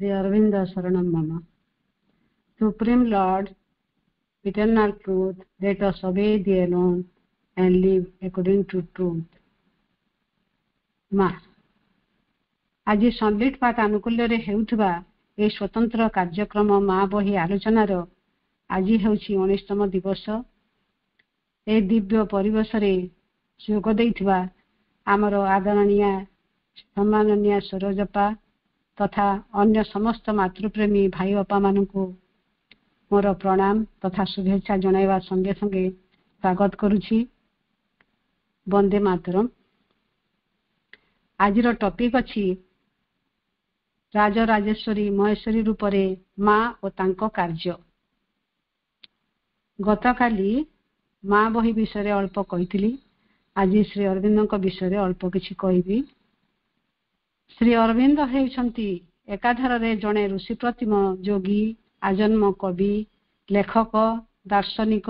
Sri Aurobindo Saranam Mama. Supreme Lord, eternal truth, let us obey thee alone and live according to truth. Ma. आज संलिट पाठ अनुकूल्य हेउथबा ए स्वतंत्र कार्यक्रम माँ बही आलोचनार आज हेउछि 19तम दिवस। ए दिव्य परिवेश रे जोग देइथिबा आमर आदरणीय सम्माननीय सरोजपा तथा अन्य समस्त मातृप्रेमी भाई बापा मानकु मोर प्रणाम तथा शुभेच्छा जणाइबा संगे संगे स्वागत करूछि। वंदे मातरम। आजिर टॉपिक अछि राजराजेश्वरी महेश्वरी रूपरे माँ और तांको कार्य। गतकाली माँ बही विषय अल्प कहिथिली, आज श्री अरविंदों विषय अल्प किछि कहिबी। श्री अरविंद हेउछंती एकाधार रे जणे ऋषि प्रतिम योगी, आजन्म कवि, लेखक, दार्शनिक,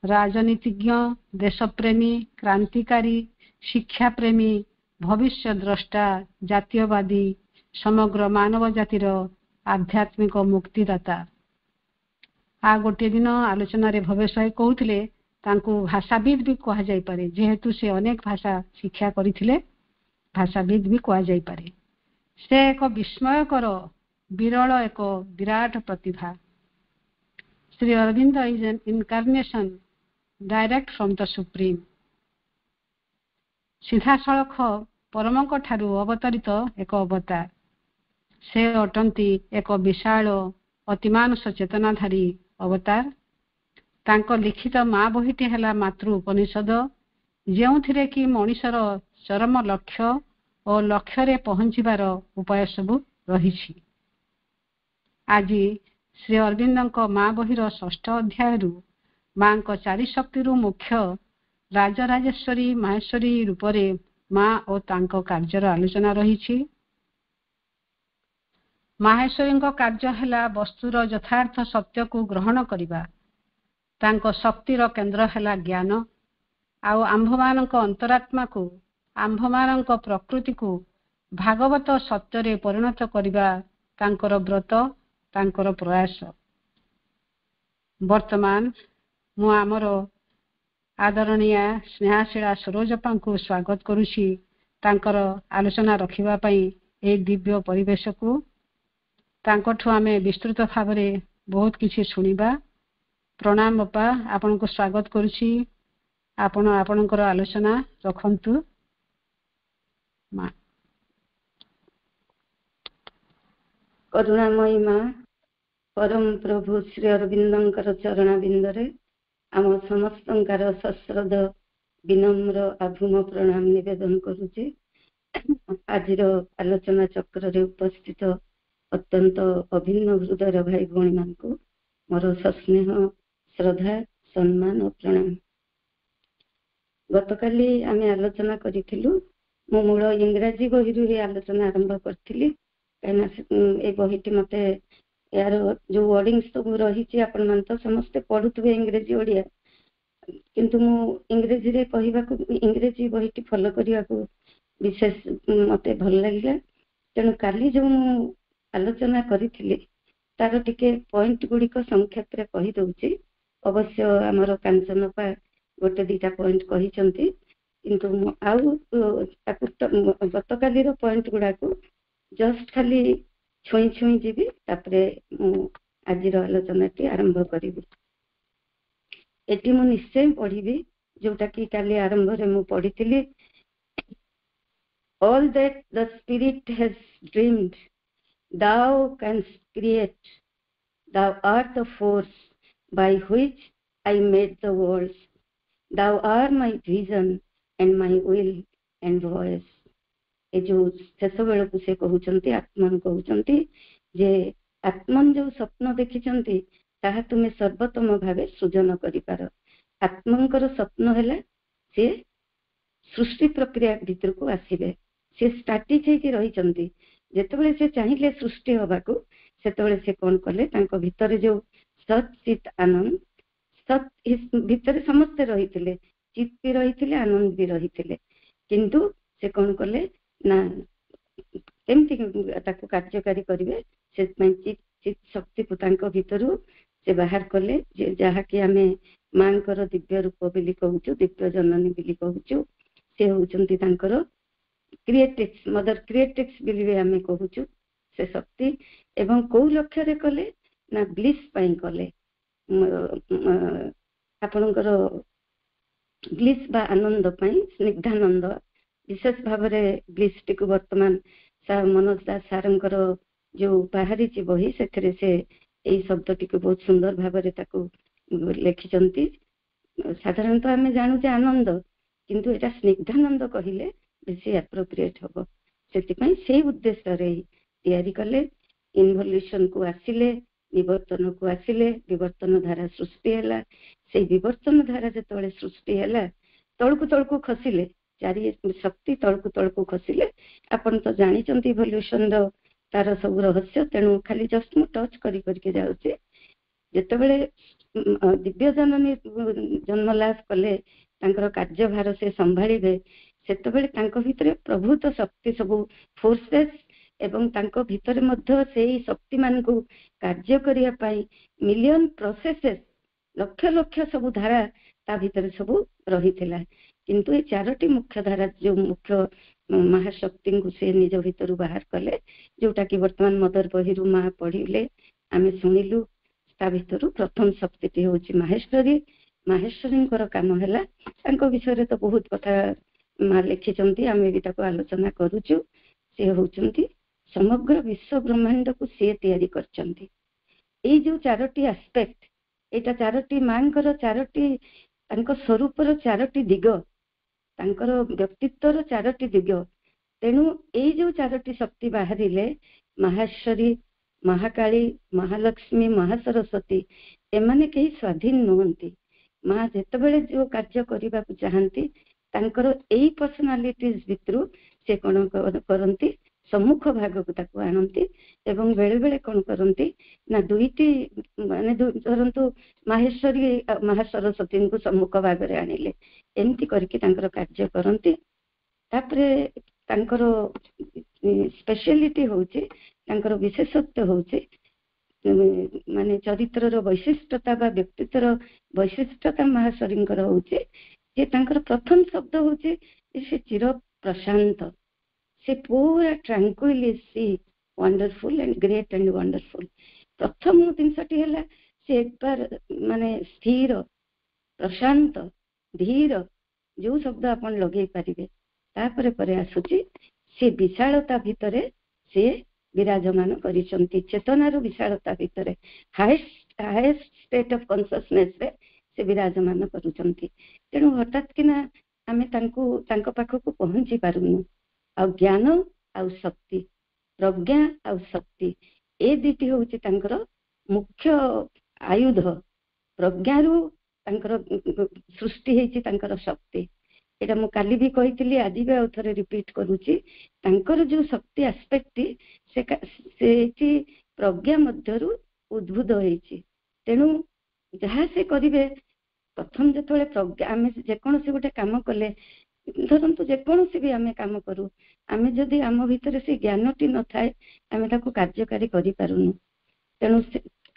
राजनीतिज्ञ, देशप्रेमी, क्रांतिकारी, शिक्षा प्रेमी, भविष्य द्रष्टा, जातीयवादी, समग्र मानव जातिर आध्यात्मिक मुक्तिदाता। आ गोटे दिन आलोचना रे भवेश कहूथिले तांकु भाषाविद भी कहा जाय पारे, जेहेतु से अनेक भाषा शिक्षा करिथिले भाषाविद भी कहा जाय पारे। से एक विस्मयकर विरल एक विराट प्रतिभा। Shri Aurobindo is an incarnation direct from the supreme. सीधा सड़क परमंक ठारू अवतरित एक अवतार। से अटंती एक विशाल अतिमानुष चेतनाधारी अवतार। तांको लिखित माँ बहीटी है मातृ उपनिषद, जो कि मनुष्यर चरम लक्ष्य और लक्ष्य रे पहुंचीबार उपाय सबू रही। आज श्री अरविंदों माँ बहीर 6ठ अध्याय माँ को 4 शक्ति मुख्य राजराजेश्वरी महेश्वरी रूपरे माँ और तांको कार्यर आलोचना रही। माहेश्वरी कार्य है वस्तुर यथार्थ सत्य को ग्रहण करने। तांको शक्तिर केन्द्र है ज्ञान। आउ आंभमान अंतरात्मा को आंभमान प्रकृति को भागवत सत्य रे परिणत करने तांकर व्रत तांकर प्रयास। वर्तमान मु आमर आदरणीय स्नेहाशीला सरोजपा को स्वागत करुछि तांकर आलोचना रखिबा पई ए दिव्य परिवेश को। तांकठु आमे विस्तृत भाव में बहुत किसी शुणिबा। प्रणाम बापा, आपन को स्वागत करुछि। आपण आपनकर आलोचना रखंतु। माँ करुणामयी माँ, परम प्रभु श्री अरविंदंकर चरणाबिंदरे आम समस्तंकार सश्रद्ध विनम्र आभूम प्रणाम निवेदन करुछि। आजिर आलोचना चक्र रे उपस्थित अत्यंत अभिन्न हृदय भाई भौणी मान को मोर सस्नेह श्रद्धा सम्मान और प्रणाम। गतकाली आमे आलोचना करिथिलु। मो मूल इंग्राजी बही आलोचना आरंभ करथिली, कहीं ए बहीटी मते यार जो वर्डिंग सब रही आपण मान तो समस्ते पढ़ुथबे इंग्रेजी ओडिया, किंतु मु इंग्रेजी रे कहिबा को इंग्रेजी बहीटी फॉलो करिया को विशेष मते भल लागिला। तेणु काली जो मु आलोचना करिथिली तार टिके पॉइंट गुड़िक संक्षेप रे कहि दउची। अवश्य आमर कांचनपा गोटे दीटा पॉइंट कहिसंती, किंतु आउ गतकाली पॉइंट गुड़ा को जस्ट खाली छुई छुई जीवी, तापरे आज आलोचना आरंभ करी। एटी मु निश्चय पढ़ी जोटा कि काली आरंभ रे मु पढ़ी। All that the spirit has dreamed, thou canst create. Thou art the force by which I made the worlds. Thou art my vision and my will and voice. ए जो शेष बेल को से कहउचंती आत्मन कहउचंती जे आत्मन जो स्वप्न देखिचंती ताहा तुमे सर्वोत्तम भावे सृजन करि पार। आत्मंकर स्वप्न हैला से सृष्टि प्रक्रिया भीतर को आसीबे। से स्टैटिक है कि रही चंती जेतेबेले से चाहिए सृष्टि होबा को सेतेबेले से कोन कले तांको भीतर जो सत चित आनंद सत भीतर समस्त रहिथिले, चित भी रहिथिले, आनंद भी रहिथिले, किंतु से कोन कले ना केमती ताको कार्यकारी करिवे ସେଥିପାଇଁ ଚିତ୍ ଶକ୍ତିକୁ ତାଙ୍କ ଭିତରୁ ସେ ବାହାର କଲେ, ଯାହାକି ଆମେ ମାଙ୍କର ଦିବ୍ୟ ରୂପ ବୋଲି କହୁଛୁ, ଦିବ୍ୟ ଜନନୀ ବୋଲି କହୁଛୁ। ସେ ହଉଛନ୍ତି ତାଙ୍କର କ୍ରିଏଟ୍ରିକ୍ସ, ମଦର କ୍ରିଏଟ୍ରିକ୍ସ ବୋଲି ବି ଆମେ କହୁଛୁ ସେ ଶକ୍ତି। ଏବଂ କୋଉ ଲକ୍ଷ୍ୟରେ କଲେ ନା ବ୍ଲିସ୍ ପାଇଁ କଲେ, ଆପଣଙ୍କର ବ୍ଲିସ୍ ବା ଆନନ୍ଦ ପାଇଁ, ସ୍ନିଗ୍ଧାନନ୍ଦ। ବିଶେଷ ଭାବରେ ବ୍ଲିସ୍ଟିକୁ ବର୍ତ୍ତମାନ ମନୋଜ ଦାସ ସାରଙ୍କର ଯୋଉ ବାହାରିଛି ବହି, ସେଥିରେ ସେ ଏଇ ଶବ୍ଦଟିକୁ ବହୁତ ସୁନ୍ଦର ଭାବରେ ତାକୁ ଲେଖିଛନ୍ତି। ସାଧାରଣତଃ ଆମେ ଜାଣୁଛେ ଆନନ୍ଦ, କିନ୍ତୁ ଏଟା ସ୍ନିଗ୍ଧାନନ୍ଦ କହିଲେ ବେଶୀ ଆପ୍ରୋପ୍ରିଏଟ ହବ। ସେଥିପାଇଁ ସେଇ ଉଦ୍ଦେଶ୍ୟରେ ତିଆରି କଲେ। ଇନଭଲ୍ୟୁସନକୁ ଆସିଲେ, ବିବର୍ତ୍ତନକୁ ଆସିଲେ, ବିବର୍ତ୍ତନ ଧାରା ସୃଷ୍ଟି ହେଲା। ସେଇ ବିବର୍ତ୍ତନ ଧାରା ଯେତେବେଳେ ସୃଷ୍ଟି ହେଲା, ତଳକୁ ତଳକୁ ଖସିଲେ, ଚାରି ଶକ୍ତି ତଳକୁ ତଳକୁ ଖସିଲେ। ଆପଣ ତ ଜାଣିଛନ୍ତି ଇଭଲ୍ୟୁସନର ତାର ସବୁ ରହସ୍ୟ, ତେଣୁ ଖାଲି ଜଷ୍ଟ ମୁଁ ଟଚ୍ କରିକି ଯାଉଛି। ଯେତେବେଳେ ଦିବ୍ୟ ଜନନୀ ଜନ୍ମ ଲାଭ କଲେ, ତାଙ୍କର କାର୍ଯ୍ୟଭାର ସେ ସମ୍ଭାଳିବେ, ସେତେବେଳେ ତାଙ୍କ ଭିତରେ ପ୍ରଭୂତ ଶକ୍ତି ସବୁ ଫୋର୍ସେସ୍, ଏବଂ ତାଙ୍କ ଭିତରେ ମଧ୍ୟ ସେଇ ଶକ୍ତି ମାନଙ୍କୁ କାର୍ଯ୍ୟ କରିବା ପାଇଁ ମିଲିୟନ ପ୍ରୋସେସେସ୍, ଲକ୍ଷ ଲକ୍ଷ ସବୁ ଧାରା ତା ଭିତରେ ସବୁ ରହିଥିଲା। କିନ୍ତୁ ଏ ଚାରୋଟି ମୁଖ୍ୟ ଧାରା, ଯୋଉ ମୁଖ୍ୟ ମହାଶକ୍ତିଙ୍କୁ ସେ ନିଜ ଭିତରୁ ବାହାର କଲେ, ଯୋଉଟା କି ବର୍ତ୍ତମାନ ମଦର ବହିରୁ ମା ପଢିଲେ, ଆମେ ଶୁଣିଲୁ। ତା ଭିତରୁ ପ୍ରଥମ ଶକ୍ତିଟି ହଉଛି ମାହେଶ୍ୱରୀ। ମାହେଶ୍ୱରୀଙ୍କର କାମ ହେଲା, ତାଙ୍କ ବିଷୟରେ ତ ବହୁତ କଥା ମା ଲେଖିଛନ୍ତି, ଆମେ ବି ତାକୁ ଆଲୋଚନା କରୁଛୁ। ସେ ହଉଛନ୍ତି ସମଗ୍ର ବିଶ୍ୱ ବ୍ରହ୍ମାଣ୍ଡକୁ ସିଏ ତିଆରି କରିଛନ୍ତି। ଏଇ ଯୋଉ ଚାରୋଟି ଆସ୍ପେକ୍ଟ, ଏଇଟା ଚାରୋଟି ମାଙ୍କର ଚାରୋଟି, ତାଙ୍କ ସ୍ୱରୂପର ଚାରୋଟି ଦିଗ, ତାଙ୍କର ବ୍ୟକ୍ତିତ୍ୱର ଚାରୋଟି ଦିଗ। ତେଣୁ ଏଇ ଯୋଉ ଚାରୋଟି ଶକ୍ତି ବାହାରିଲେ, ମାହେଶ୍ୱରୀ, ମହାକାଳୀ, ମହାଲକ୍ଷ୍ମୀ, ମହାସରସ୍ୱତୀ, ଏମାନେ କେହି ସ୍ୱାଧୀନ ନୁହନ୍ତି। ମା ଯେତେବେଳେ ଯୋଉ କାର୍ଯ୍ୟ କରିବାକୁ ଚାହାନ୍ତି, ତାଙ୍କର ଏଇ ପର୍ସନାଲିଟିଜ ଭିତରୁ ସେ କଣ କରନ୍ତି, ସମ୍ମୁଖ ଭାଗକୁ ତାକୁ ଆଣନ୍ତି। ଏବଂ ବେଳେ ବେଳେ କଣ କରନ୍ତି ନା ଦୁଇଟି, ମାନେ ଧରନ୍ତୁ ମାହେଶ୍ୱରୀ ମହାସରସ୍ୱତୀଙ୍କୁ ସମ୍ମୁଖ ଭାଗରେ ଆଣିଲେ, ଏମିତି କରିକି ତାଙ୍କର କାର୍ଯ୍ୟ କରନ୍ତି। ତାପରେ ତାଙ୍କର ସ୍ପେଶିଆଲିଟି ହଉଛି, ତାଙ୍କର ବିଶେଷତ୍ୱ ହଉଛି, ମାନେ ଚରିତ୍ରର ବୈଶିଷ୍ଟ୍ୟତା ବା ବ୍ୟକ୍ତିତ୍ୱର ବୈଶିଷ୍ଟ୍ୟତା ମାହେଶ୍ୱରୀଙ୍କର ହଉଛି ଯେ ତାଙ୍କର ପ୍ରଥମ ଶବ୍ଦ ହଉଛି ସେ ଚିର ପ୍ରଶାନ୍ତ, ସେ ପୁରା ଟ୍ରାଙ୍କୁଇଲି ସି ୱଣ୍ଡରଫୁଲ ଆଣ୍ଡ ଗ୍ରେଟ୍ ଆଣ୍ଡ ୱଣ୍ଡରଫୁଲ। ପ୍ରଥମ ଜିନିଷଟି ହେଲା ସେ ଏକବାର ମାନେ ସ୍ଥିର, ପ୍ରଶାନ୍ତ, ଧୀର, ଯୋଉ ଶବ୍ଦ ଆପଣ ଲଗେଇ ପାରିବେ। ତାପରେ ପରେ ଆସୁଛି ସେ ବିଶାଳତା ଭିତରେ ସେ ବିରାଜମାନ କରିଛନ୍ତି, ଚେତନାର ବିଶାଳତା ଭିତରେ, ହାଏଷ୍ଟ ଷ୍ଟେଟ୍ ଅଫ କନସିୟସନେସ୍ ରେ ସେ ବିରାଜମାନ କରୁଛନ୍ତି। ତେଣୁ ହଠାତ୍ କିନା ଆମେ ତାଙ୍କ ପାଖକୁ ପହଞ୍ଚି ପାରୁନୁ। ଆଉ ଜ୍ଞାନ ଆଉ ଶକ୍ତି, ପ୍ରଜ୍ଞା ଆଉ ଶକ୍ତି, ଏ ଦୁଇଟି ହଉଛି ତାଙ୍କର ମୁଖ୍ୟ ଆୟୁଧ। ପ୍ରଜ୍ଞାରୁ ତାଙ୍କର ସୃଷ୍ଟି ହେଇଛି ତାଙ୍କର ଶକ୍ତି। ଏଇଟା ମୁଁ କାଲି ବି କହିଥିଲି, ଆଜି ବି ଆଉ ଥରେ ରିପିଟ୍ କରୁଛି। ତାଙ୍କର ଯୋଉ ଶକ୍ତି ଆସ୍ପେକ୍ଟଟି ସେଇଠି ପ୍ରଜ୍ଞା ମଧ୍ୟରୁ ଉଦ୍ଭୁତ ହେଇଛି। ତେଣୁ ଯାହା ସେ କରିବେ, ପ୍ରଥମ ଯେତେବେଳେ ପ୍ରଜ୍ଞା, ଆମେ ଯେକୌଣସି ଗୋଟେ କାମ କଲେ, ଧରନ୍ତୁ ଯେକୌଣସି ବି ଆମେ କାମ କରୁ, ଆମେ ଯଦି ଆମ ଭିତରେ ସେ ଜ୍ଞାନଟି ନଥାଏ, ଆମେ ତାକୁ କାର୍ଯ୍ୟକାରୀ କରିପାରୁନୁ। ତେଣୁ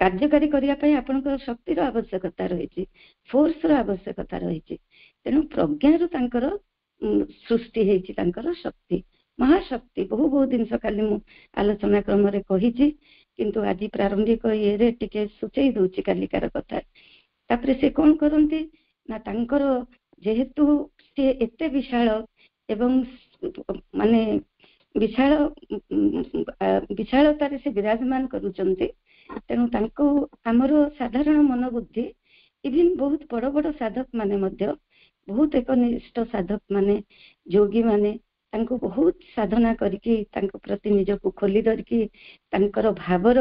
କାର୍ଯ୍ୟକାରୀ କରିବା ପାଇଁ ଆପଣଙ୍କର ଶକ୍ତିର ଆବଶ୍ୟକତା ରହିଛି, ଫୋର୍ସର ଆବଶ୍ୟକତା ରହିଛି। ତେଣୁ ପ୍ରଜ୍ଞାରୁ ତାଙ୍କର ସୃଷ୍ଟି ହେଇଛି ତାଙ୍କର ଶକ୍ତି, ମହାଶକ୍ତି। ବହୁ ଜିନିଷ କାଲି ମୁଁ ଆଲୋଚନା କ୍ରମରେ କହିଛି, କିନ୍ତୁ ଆଜି ପ୍ରାରମ୍ଭିକ ଇଏରେ ଟିକେ ସୂଚେଇ ଦଉଛି କାଲିକାର କଥା। ତାପରେ ସେ କଣ କରନ୍ତି ନା, ତାଙ୍କର ଯେହେତୁ ସେ ଏତେ ବିଶାଳ ଏବଂ ମାନେ ବିଶାଳତାରେ ସେ ବିରାଜମାନ କରୁଛନ୍ତି, ତେଣୁ ତାଙ୍କୁ ଆମର ସାଧାରଣ ମନୋବୁଦ୍ଧି, ଇଭିନ୍ ବହୁତ ବଡ ବଡ ସାଧକ ମାନେ ମଧ୍ୟ, ବହୁତ ଏକନିଷ୍ଠ ସାଧକ ମାନେ, ଯୋଗୀ ମାନେ, ତାଙ୍କୁ ବହୁତ ସାଧନା କରିକି ତାଙ୍କ ପ୍ରତି ନିଜକୁ ଖୋଲି ଧରିକି ତାଙ୍କର ଭାବର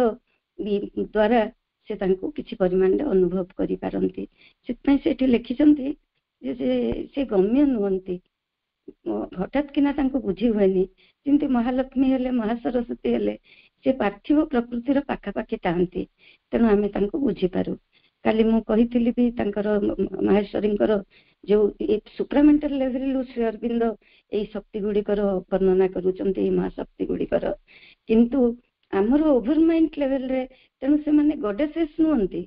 ଦ୍ଵାରା ସେ ତାଙ୍କୁ କିଛି ପରିମାଣରେ ଅନୁଭବ କରିପାରନ୍ତି। ସେଥିପାଇଁ ସେଠି ଲେଖିଛନ୍ତି ଯେ ସେ ଗମ୍ୟ ନୁହନ୍ତି, ହଠାତ୍ କିନା ତାଙ୍କୁ ବୁଝି ହୁଏନି। ଯେମିତି ମହାଲକ୍ଷ୍ମୀ ହେଲେ, ମହାସରସ୍ୱତୀ ହେଲେ, ସେ ପାର୍ଥିବ ପ୍ରକୃତିର ପାଖାପାଖି ଥାଆନ୍ତି, ତେଣୁ ଆମେ ତାଙ୍କୁ ବୁଝିପାରୁ। କାଲି ମୁଁ କହିଥିଲି ବି ତାଙ୍କର ମାହେଶ୍ୱରୀଙ୍କର ଯୋଉ ସୁପ୍ରାମେଣ୍ଟାଲ ଲେଭେଲରୁ ଶ୍ରୀ ଅରବିନ୍ଦ ଏଇ ଶକ୍ତି ଗୁଡିକର ବର୍ଣ୍ଣନା କରୁଛନ୍ତି, ଏଇ ମହାଶକ୍ତି ଗୁଡିକର। କିନ୍ତୁ ଆମର ଓଭର ମାଇंड लेवल रे तेणु से माने गॉडेसेस नुहंती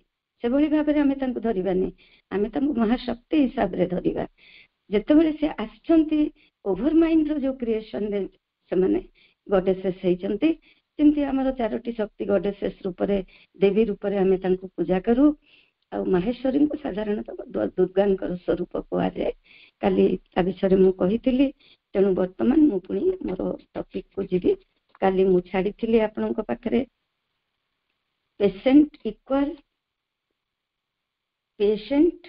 से भली भाबरे हमें तांको धरिबानी हमें तांको महाशक्ति हिसाब रे धरिबा जेतेबेले से आछंती ओभर माइंड रो जो क्रिएशन रे से माने गॉडेसेस हेचंती जेमती हमर चारोटी शक्ति गॉडेसेस रूप रे देवी रूप रे हमें तांको पूजा करू आ माहेश्वरी को साधारणतः दुर्गांकर स्वरूप कोआ जाए काली ता विषय मु कहितली तेणु वर्तमान मु पुणी मोर टॉपिक को जीवी काली मु छाड़ी थिली आपनक पाखरे patient equal patient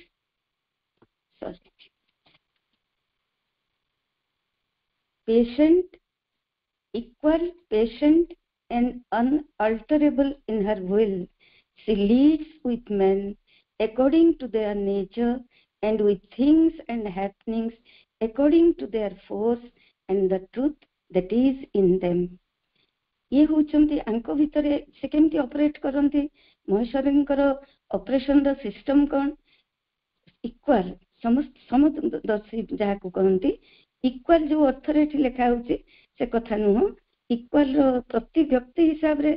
sorry patient, equal, patient, and unalterable in her will. She leads with men according to their nature and with things and happenings according to their force and the truth that is in them. ये होचंती आंको भितरे से केमती operate करंती महेश्वरींकर operation the system कोन equal समदर्शी जहाँ को कहती इक्वल जो अर्थ रे लिखा होची से कथा नुह इक्वल प्रति व्यक्ति हिसाब रे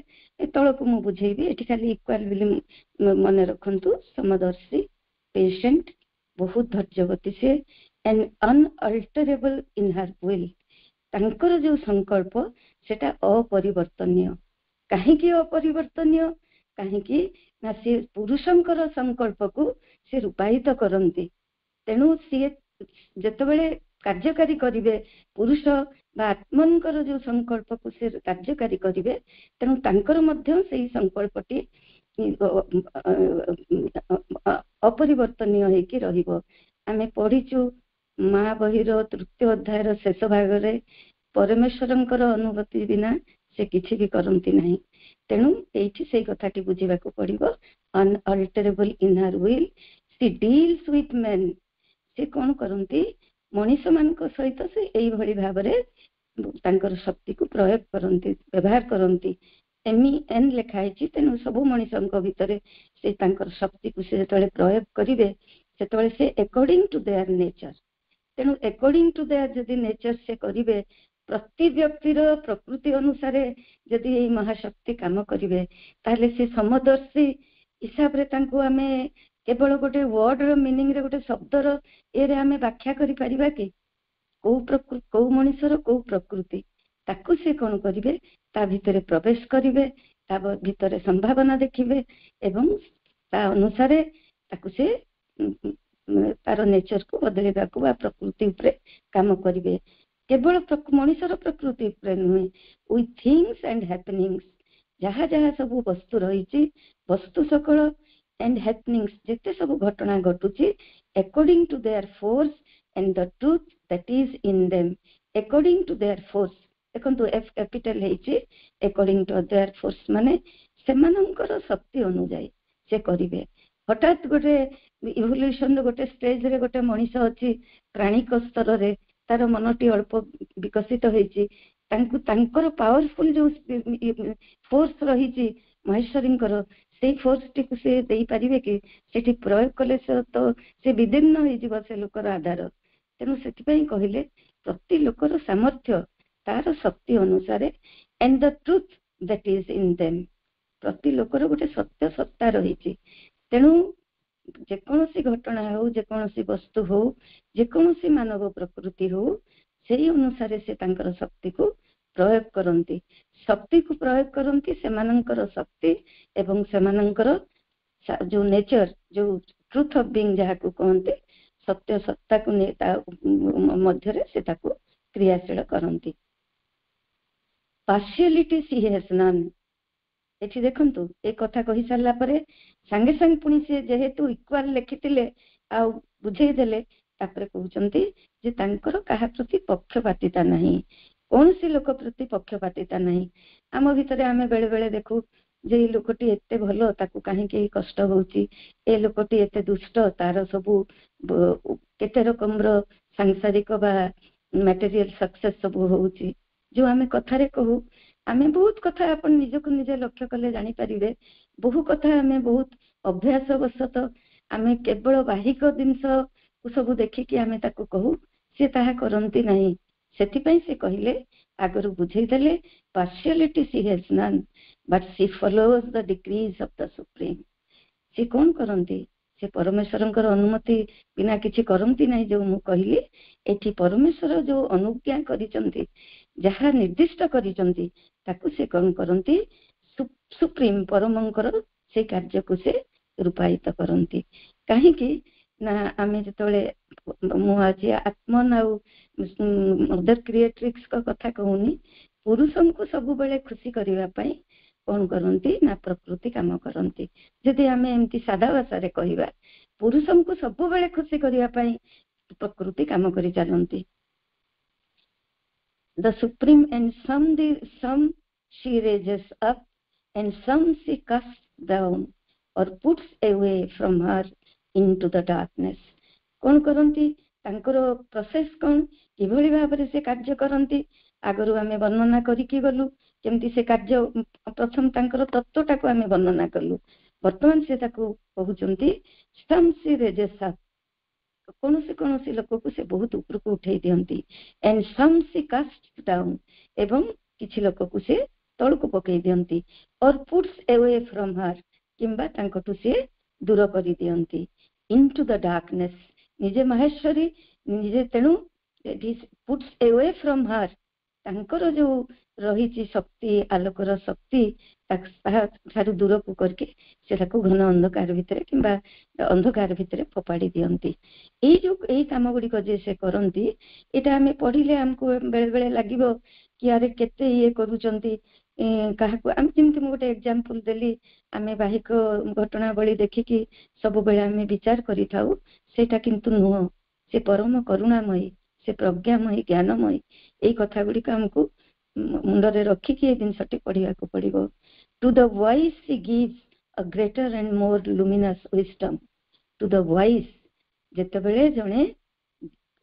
तल को मु बुझेबी एठी खाली इक्वल बिली मन रखंतु समदर्शी पेशेंट बहुत धैर्यवती से एंड अनअल्टरेबल इन हर विल तांकर जो संकल्प सेटा अपरिवर्तनीय काहे कि अपरिवर्तनीय काहे कि ना से पुरुषंकर संकल्प को से रूपायित करंती तेणु सी जेतेबेले कार्यकारी करिवे पुरुष बा आत्मनकर जो संकल्प को से कार्यकारी करिवे तेणु तांकर मध्य सेही संकल्पटी अपरिवर्तनीय हेकि रहिबो आमे पढिचु माँ बहिर तृतीय अध्यायर शेष भाग रे परमेश्वरंकर अनुभूति बिना से किछि भी करंती नाही तेणु एठी सेही कथाटी बुझिबा को पड़िबो unalterable in her will she deals with men से कोन करंती मनीष मान सहित से यही भली भाव में शक्ति को प्रयोग करती व्यवहार करती एमी एन लिखाई तेणु सब मनीषों भितर से शक्ति को से प्रयोग करेंगे से अकॉर्डिंग टू देयर नेचर तेणु अकॉर्डिंग टू देयर जदि नेचर से करेंगे प्रति व्यक्तिर प्रकृति अनुसार जदि ये महाशक्ति काम करेंगे ताहले से समदर्शी हिसाब रे तांको आमे केवल गोटे वर्ड रो मीनिंग रे गोटे शब्दर एरे आमे व्याख्या करि परिबा कि को प्रकृति को मनुष्यर को प्रकृति ताकू से कोन करिवे ता भितरे प्रवेश करिवे ता भितरे संभावना देखिवे एवं ता अनुसार ताकू से तार नेचर को बदलेबा को बा प्रकृति ऊपर काम करिवे केवल मनुष्यर प्रकृति ऊपर नुहे विथ थिंग्स एंड हैपनिंग्स जहा जहा सब वस्तु रही वस्तु सकल and happenings jete sabu ghatana घटुची according to their force and the truth that is in them according to their force देखंतु एफ कैपिटल हेची according to their force माने सेमानंकर शक्ति अनुसार से करिवे हठात गोटे इवोल्यूशन गोटे स्टेज रे गोटे मनीष अछि प्राणिक स्तर रे तार मनटी अल्प विकसित होईची तांकु तांकर पावरफुल जो फोर्स रहीची महेश्वरींकर से फोर्स टी से दे पारिबे कि सेठी प्रयोग कले से तो से विभिन्न होई जीव से लोकर आधार तेनु सेठी पई कहिले प्रति लोकर सामर्थ्य तार शक्ति अनुसार and the truth that is in them प्रति लोकर गोटे सत्य सत्ता रहीची तेनु जे कोनोसी घटना हो जे कोनोसी वस्तु हो जे कोनोसी मानव प्रकृति हो सेही अनुसार से तांकर शक्ति को प्रयोग करती शक्ति को प्रयोग करती सेमानंकर शक्ति एवं सेमानंकर जो नेचर जो ट्रुथ ऑफ बीइंग जहाँ को कहते सत्य सत्ता को मध्य से क्रियाशील करती पार्शियलिटी सी हैज नन एठी देखंतु ए कथा कहि सारला परे संगे संगे पुनी से जेहेतु इक्वल लिखितिले आ बुझेई देले तापरे कहउचंती जे तांकर काहा प्रति पक्षपातिता नहीं कौन सी लोक प्रति पक्षपातिता नहीं आम भितर आम बेले बेले देखू जे लोकटी एते भलो ताकू काहे के कष्ट होउची ए लोकटी एते दुष्ट तार सबु केते रकम रो सांसारिक बा मटेरियल सक्सेस सबु होउची जो आमे कथा रे कहू आमे बहुत कथा अपन निज को निजे लक्ष्य कले जानि परिबे बहु कथा आमे बहुत अभ्यास वशत आमे केवल बाहिक जिंस को सब देखि कि आमे ताकू कहू से ताहा करंती नहीं सेति पई से कहिले आगरू बुझेदेले partiality she has none but she follows the decrees of the supreme से कौन करती से परमेश्वर अनुमति बिना किसी करती ना जो मु कहली एठी परमेश्वर जो अनुज्ञा करिसंती जहाँ निर्दिष्ट करिसंती ताकू से कौन करती सुप्रीम परमंकर से कार्य को से रूपायित करती कहीं ना आमे जतले मु आज आत्मन आ मदर क्रिएट्रिक्स का कथा कहूनी पुरुषन को सब बेले खुशी करने कौन करती ना प्रकृति काम करती जदि आमे एमती सादा भाषा रे कहवा पुरुषन को सब बेले खुशी करने प्रकृति काम करी चलती the supreme and some she raises up and some she casts down or puts away from her into the darkness कौन करती तांकर प्रोसेस कौन किभली भाव से कार्य करती आगरू आमे वर्णना करिकी गलु केमती से कार्य प्रथम तांकर तत्वटा को आमे वर्णना कलु वर्तमान से ताकू कहउचंती some she raises up कौन सी लोक को से बहुत ऊपर को उठाई दियंती and some she casts down एवं किछि लोक को से तल को पकई दियंती और पुट्स अवे फ्रॉम हर किंबा तांकटू से दूर करी दियंती इनटू द डार्कनेस निजे महेश्वरी निजे तेणु पुट्स अवे फ्रॉम हर तांकर जो रही शक्ति आलोकर शक्ति ठारू दूर को करके से घन अंधकार भितर किंबा अंधकार भितर फोपाड़ी दियंती जो काम गुड़िक जे से करती यहाँ आम पढ़िले आमको बेले बेले लगे कि अरे केते ये करूचंती काहाकू आम जमती गोटे एग्जांपल देली आमे बाहिक घटनावली देखिकी सब बेले आमे विचार करि थाउ सेटा किंतु नुह से परम करुणामयी से प्रज्ञामयी ज्ञानमयी एई कथा गुड़िक आमको मुंडरे रखिकी ए जिनसटी पढ़िया को पड़िबो to the wise she gives a greater and more luminous wisdom to the wise जेतेबेले जणे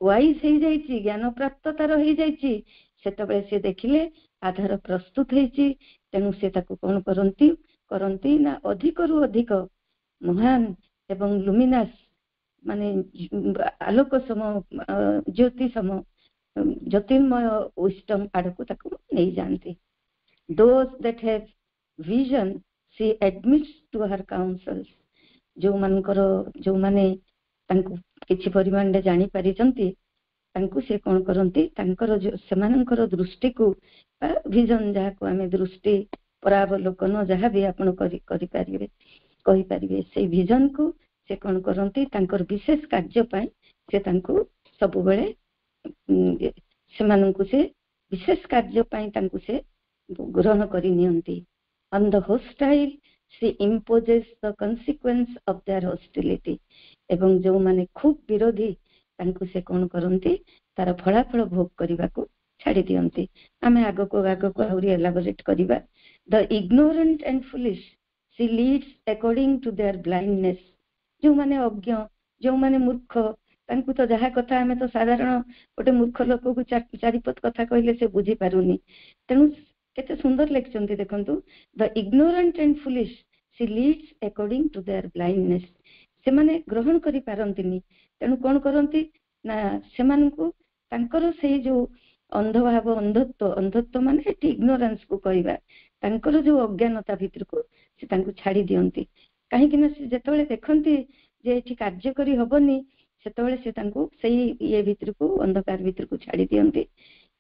वाइज हे जाईची ज्ञान प्राप्त तार हे जाईची सेतेबेले से देखिले आधार प्रस्तुत हेची तेणु से ताकू कोन करंती ना अधिक रु अधिक महान एवं लुमिनस माने आलोक सम ज्योति सम ज्योतिर्मय विजडम आड़कू ताकू नहीं जानती those that have vision she admits to her counsels जो माने तांकू किछि परिमाण रे जानि पारिचंती तांकू से कोन करंती तांकर जो सेमानकर दृष्टि को विजन जहाँ को आमे दृष्टि परावलोकन जहाँ भी आपण करि पारिबे से विजन को से कोन करंती तांकर विशेष कार्य पाई से तांकू सब बेले सेमानंकु से विशेष कार्य पाई तांकू से ग्रहण करि नियंती on the hostile she imposes the consequence of their hostility एवं जो माने खूब विरोधी तांकू से कोन करंती तार फलाफल भोग करबा को छाड़ी दियंती आमे आगो को आहुरी एलाबोरेट करिबा the ignorant and foolish she leads according to their blindness जो माने अज्ञ जो माने मूर्ख तांकू तो जहा कथा आमे तो साधारण गोटे मूर्ख लोक को चारिपत कथा कहले से बुझी पारुनी तेणु केते सुंदर लेखचंती देखंतु the ignorant and foolish she leads according to their blindness से माने ग्रहण करि पारंतिनी तेणु कोन करंती ना सेमानकु तांकर से जो अंधभाव अंधत्व माने इग्नोरेंस को कहबा तांकर जो अज्ञानता भीतर को से तांकु छाड़ी दियंती काहे कि ना से जेतबेले देखंती जे एठी कार्य करी हबनी सेतबेले से तांकु सही ये भीतर को अंधकार भीतर को छाड़ी दियंती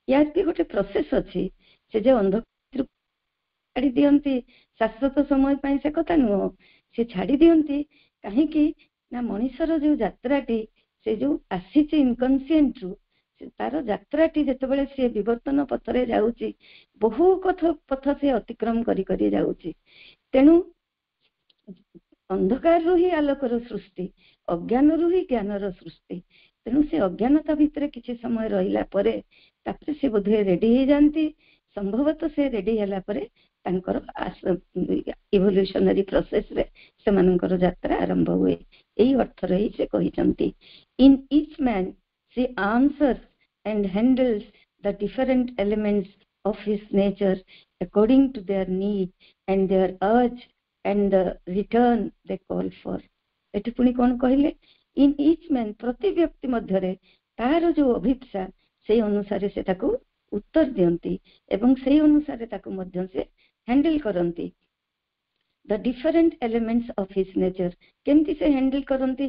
यार भी गोटे प्रोसेस अछि से जे अंधकार छाड़ी दियंती शाश्वत समय पाई से कथा नुह से छाड़ी दियंती काहे कि ना मनुष्यर जो यात्राटी से जो आसीचे इनकन्सिएंट रु तार यात्राटी जेतेबेले से विवर्तन पथरे जाउची बहु पथ से अतिक्रम करी जाउची तेणु अंधकार रु ही आलोकर सृष्टि अज्ञान रु ही ज्ञानर सृष्टि तेणु से अज्ञानता भितर किछि समय रहिला परे तापर से बोधे रेडी हो जानती संभवतः से रेडी होला परे तांकर इवोल्यूशनरी प्रोसेस रे सेमानकर यात्रा आरंभ हुए एई अर्थ रही से कहिसंती in each man she answers and handles the different elements of his nature according to their need and their urge and the return they call for एठी पुनी कोन कहिले इन ईच मैन प्रति व्यक्ति मध्य रे तार जो अभिप्सा से अनुसार से ताकू उत्तर दियंती एवं सेही अनुसार ताकू मध्य से हैंडल करंती the different elements of his nature केमती से हैंडल करंती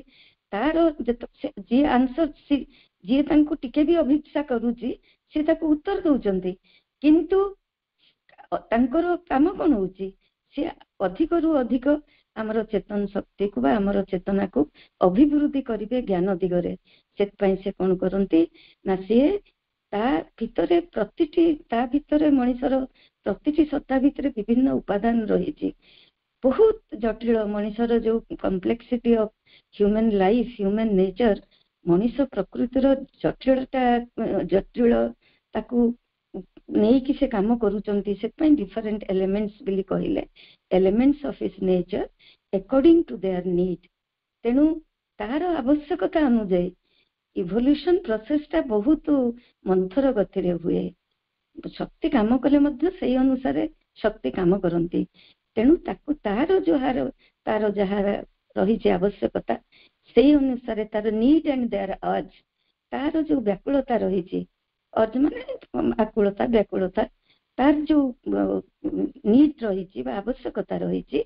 तार जी आंसर जी तांको टिके भी अभिप्सा करूची से ताकू उत्तर दउचंती किंतु तांकर काम कोन होची से अधिक रु अधिक आमर चेतन शक्ति को आमर चेतना को अभिवृद्धि करिवे ज्ञान दिगरे से कोन करंती ना से ता भितरे प्रतिटी ता भितरे मनुष्यर प्रतिटी सत्ता भितरे विभिन्न उपादान रही बहुत जटिल मनुष्यर जो complexity of human life human nature मनुष्य प्रकृतिर जटिल ताकू नहीं कि से काम करूचंती से डिफरेंट एलिमेंट्स बिली कहिले elements of his nature according to their need तेनु तार आवश्यकता अनुଯାୟୀ इवोल्यूशन प्रोसेस टा बहुत मंथर गति रे हुए शक्ति काम कले मध्य सही अनुसार शक्ति काम करंती तेनु ताकू तार जो हार तार जहा रही जे आवश्यकता सही अनुसार तार नीड एंड देयर अर्ज तार जो व्याकुलता रही जे अर्ज माने आकुलता व्याकुलता तार जो नीड रही जे आवश्यकता रही जे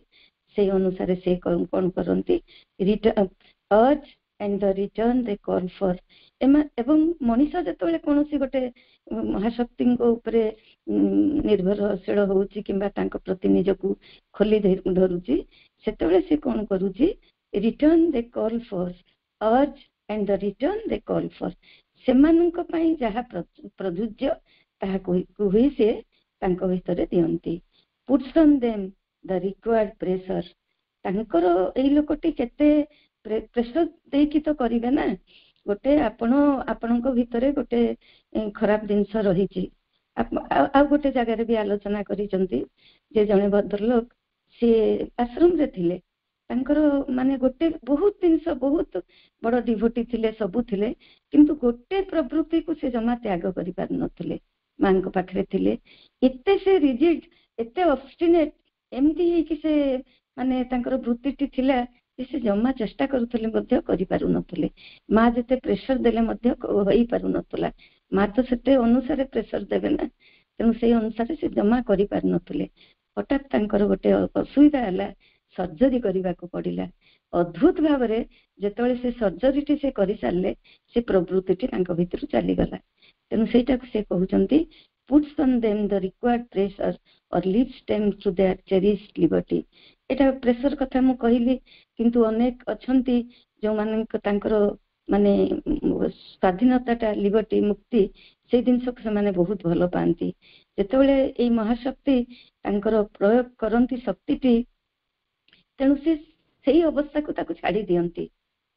सही अनुसार से कोन करंती return urge and the return they call for एवं मनुष्य जेतबेले कोनोसी गोटे महाशक्ति उपरे निर्भरशील होउची किंबा तांको प्रति निजकू खोली धरुची सेतबेले से कोन करूची return they call for urge and the return they call for सेमानंक पई जहा प्रजुज्य ताहा कोहि से तांको भितरे दियंती puts on them the required pressure तांकर एई लोकटी केते प्रेशर देकी तो करिवे ना गोटे आपणक भितरे गोटे खराब जिनस रही आ गोटे जगह भी आलोचना करिसंती जे जने भद्रलोक से आश्रम रे थिले तांकर माने गोटे बहुत जिनस बहुत बड़ डिवोटी थिले सबु थिले किंतु गोटे प्रवृत्ति को से जमा त्याग करि पार नथिले मांक पाखरे थिले एते से रिजिड एते ऑब्स्टिनेट एमती हे कि से माने तांकर वृत्तिटी थिला से जमा चेष्टा करुले करें माँ जिते प्रेसर देले होई पारु नथला माँ तो से अनुसार प्रेसर देवे ना तेणु से अनुसार से जमा करि पार नथले हठात तांकर गोटे असुविधा हला सर्जरी करने को पड़िला अद्भुत भाव में जेतबेले से सर्जरी से करि सारले से प्रवृत्ति तांको भितर चली गला तेणु सेटा से कहउचंती puts on them the required pressure or leads them to their cherished liberty Etah pressure कथा मु कहिली किंतु अनेक अछंती जो माने तांकर माने स्वाधीनता लिबर्टी मुक्ति से दिन सब से माने बहुत भलो पांती जेतबेले ए महाशक्ति तांकर प्रयोग करंती शक्तिटी तेणु से सही अवस्था को ताको छाड़ी दियंती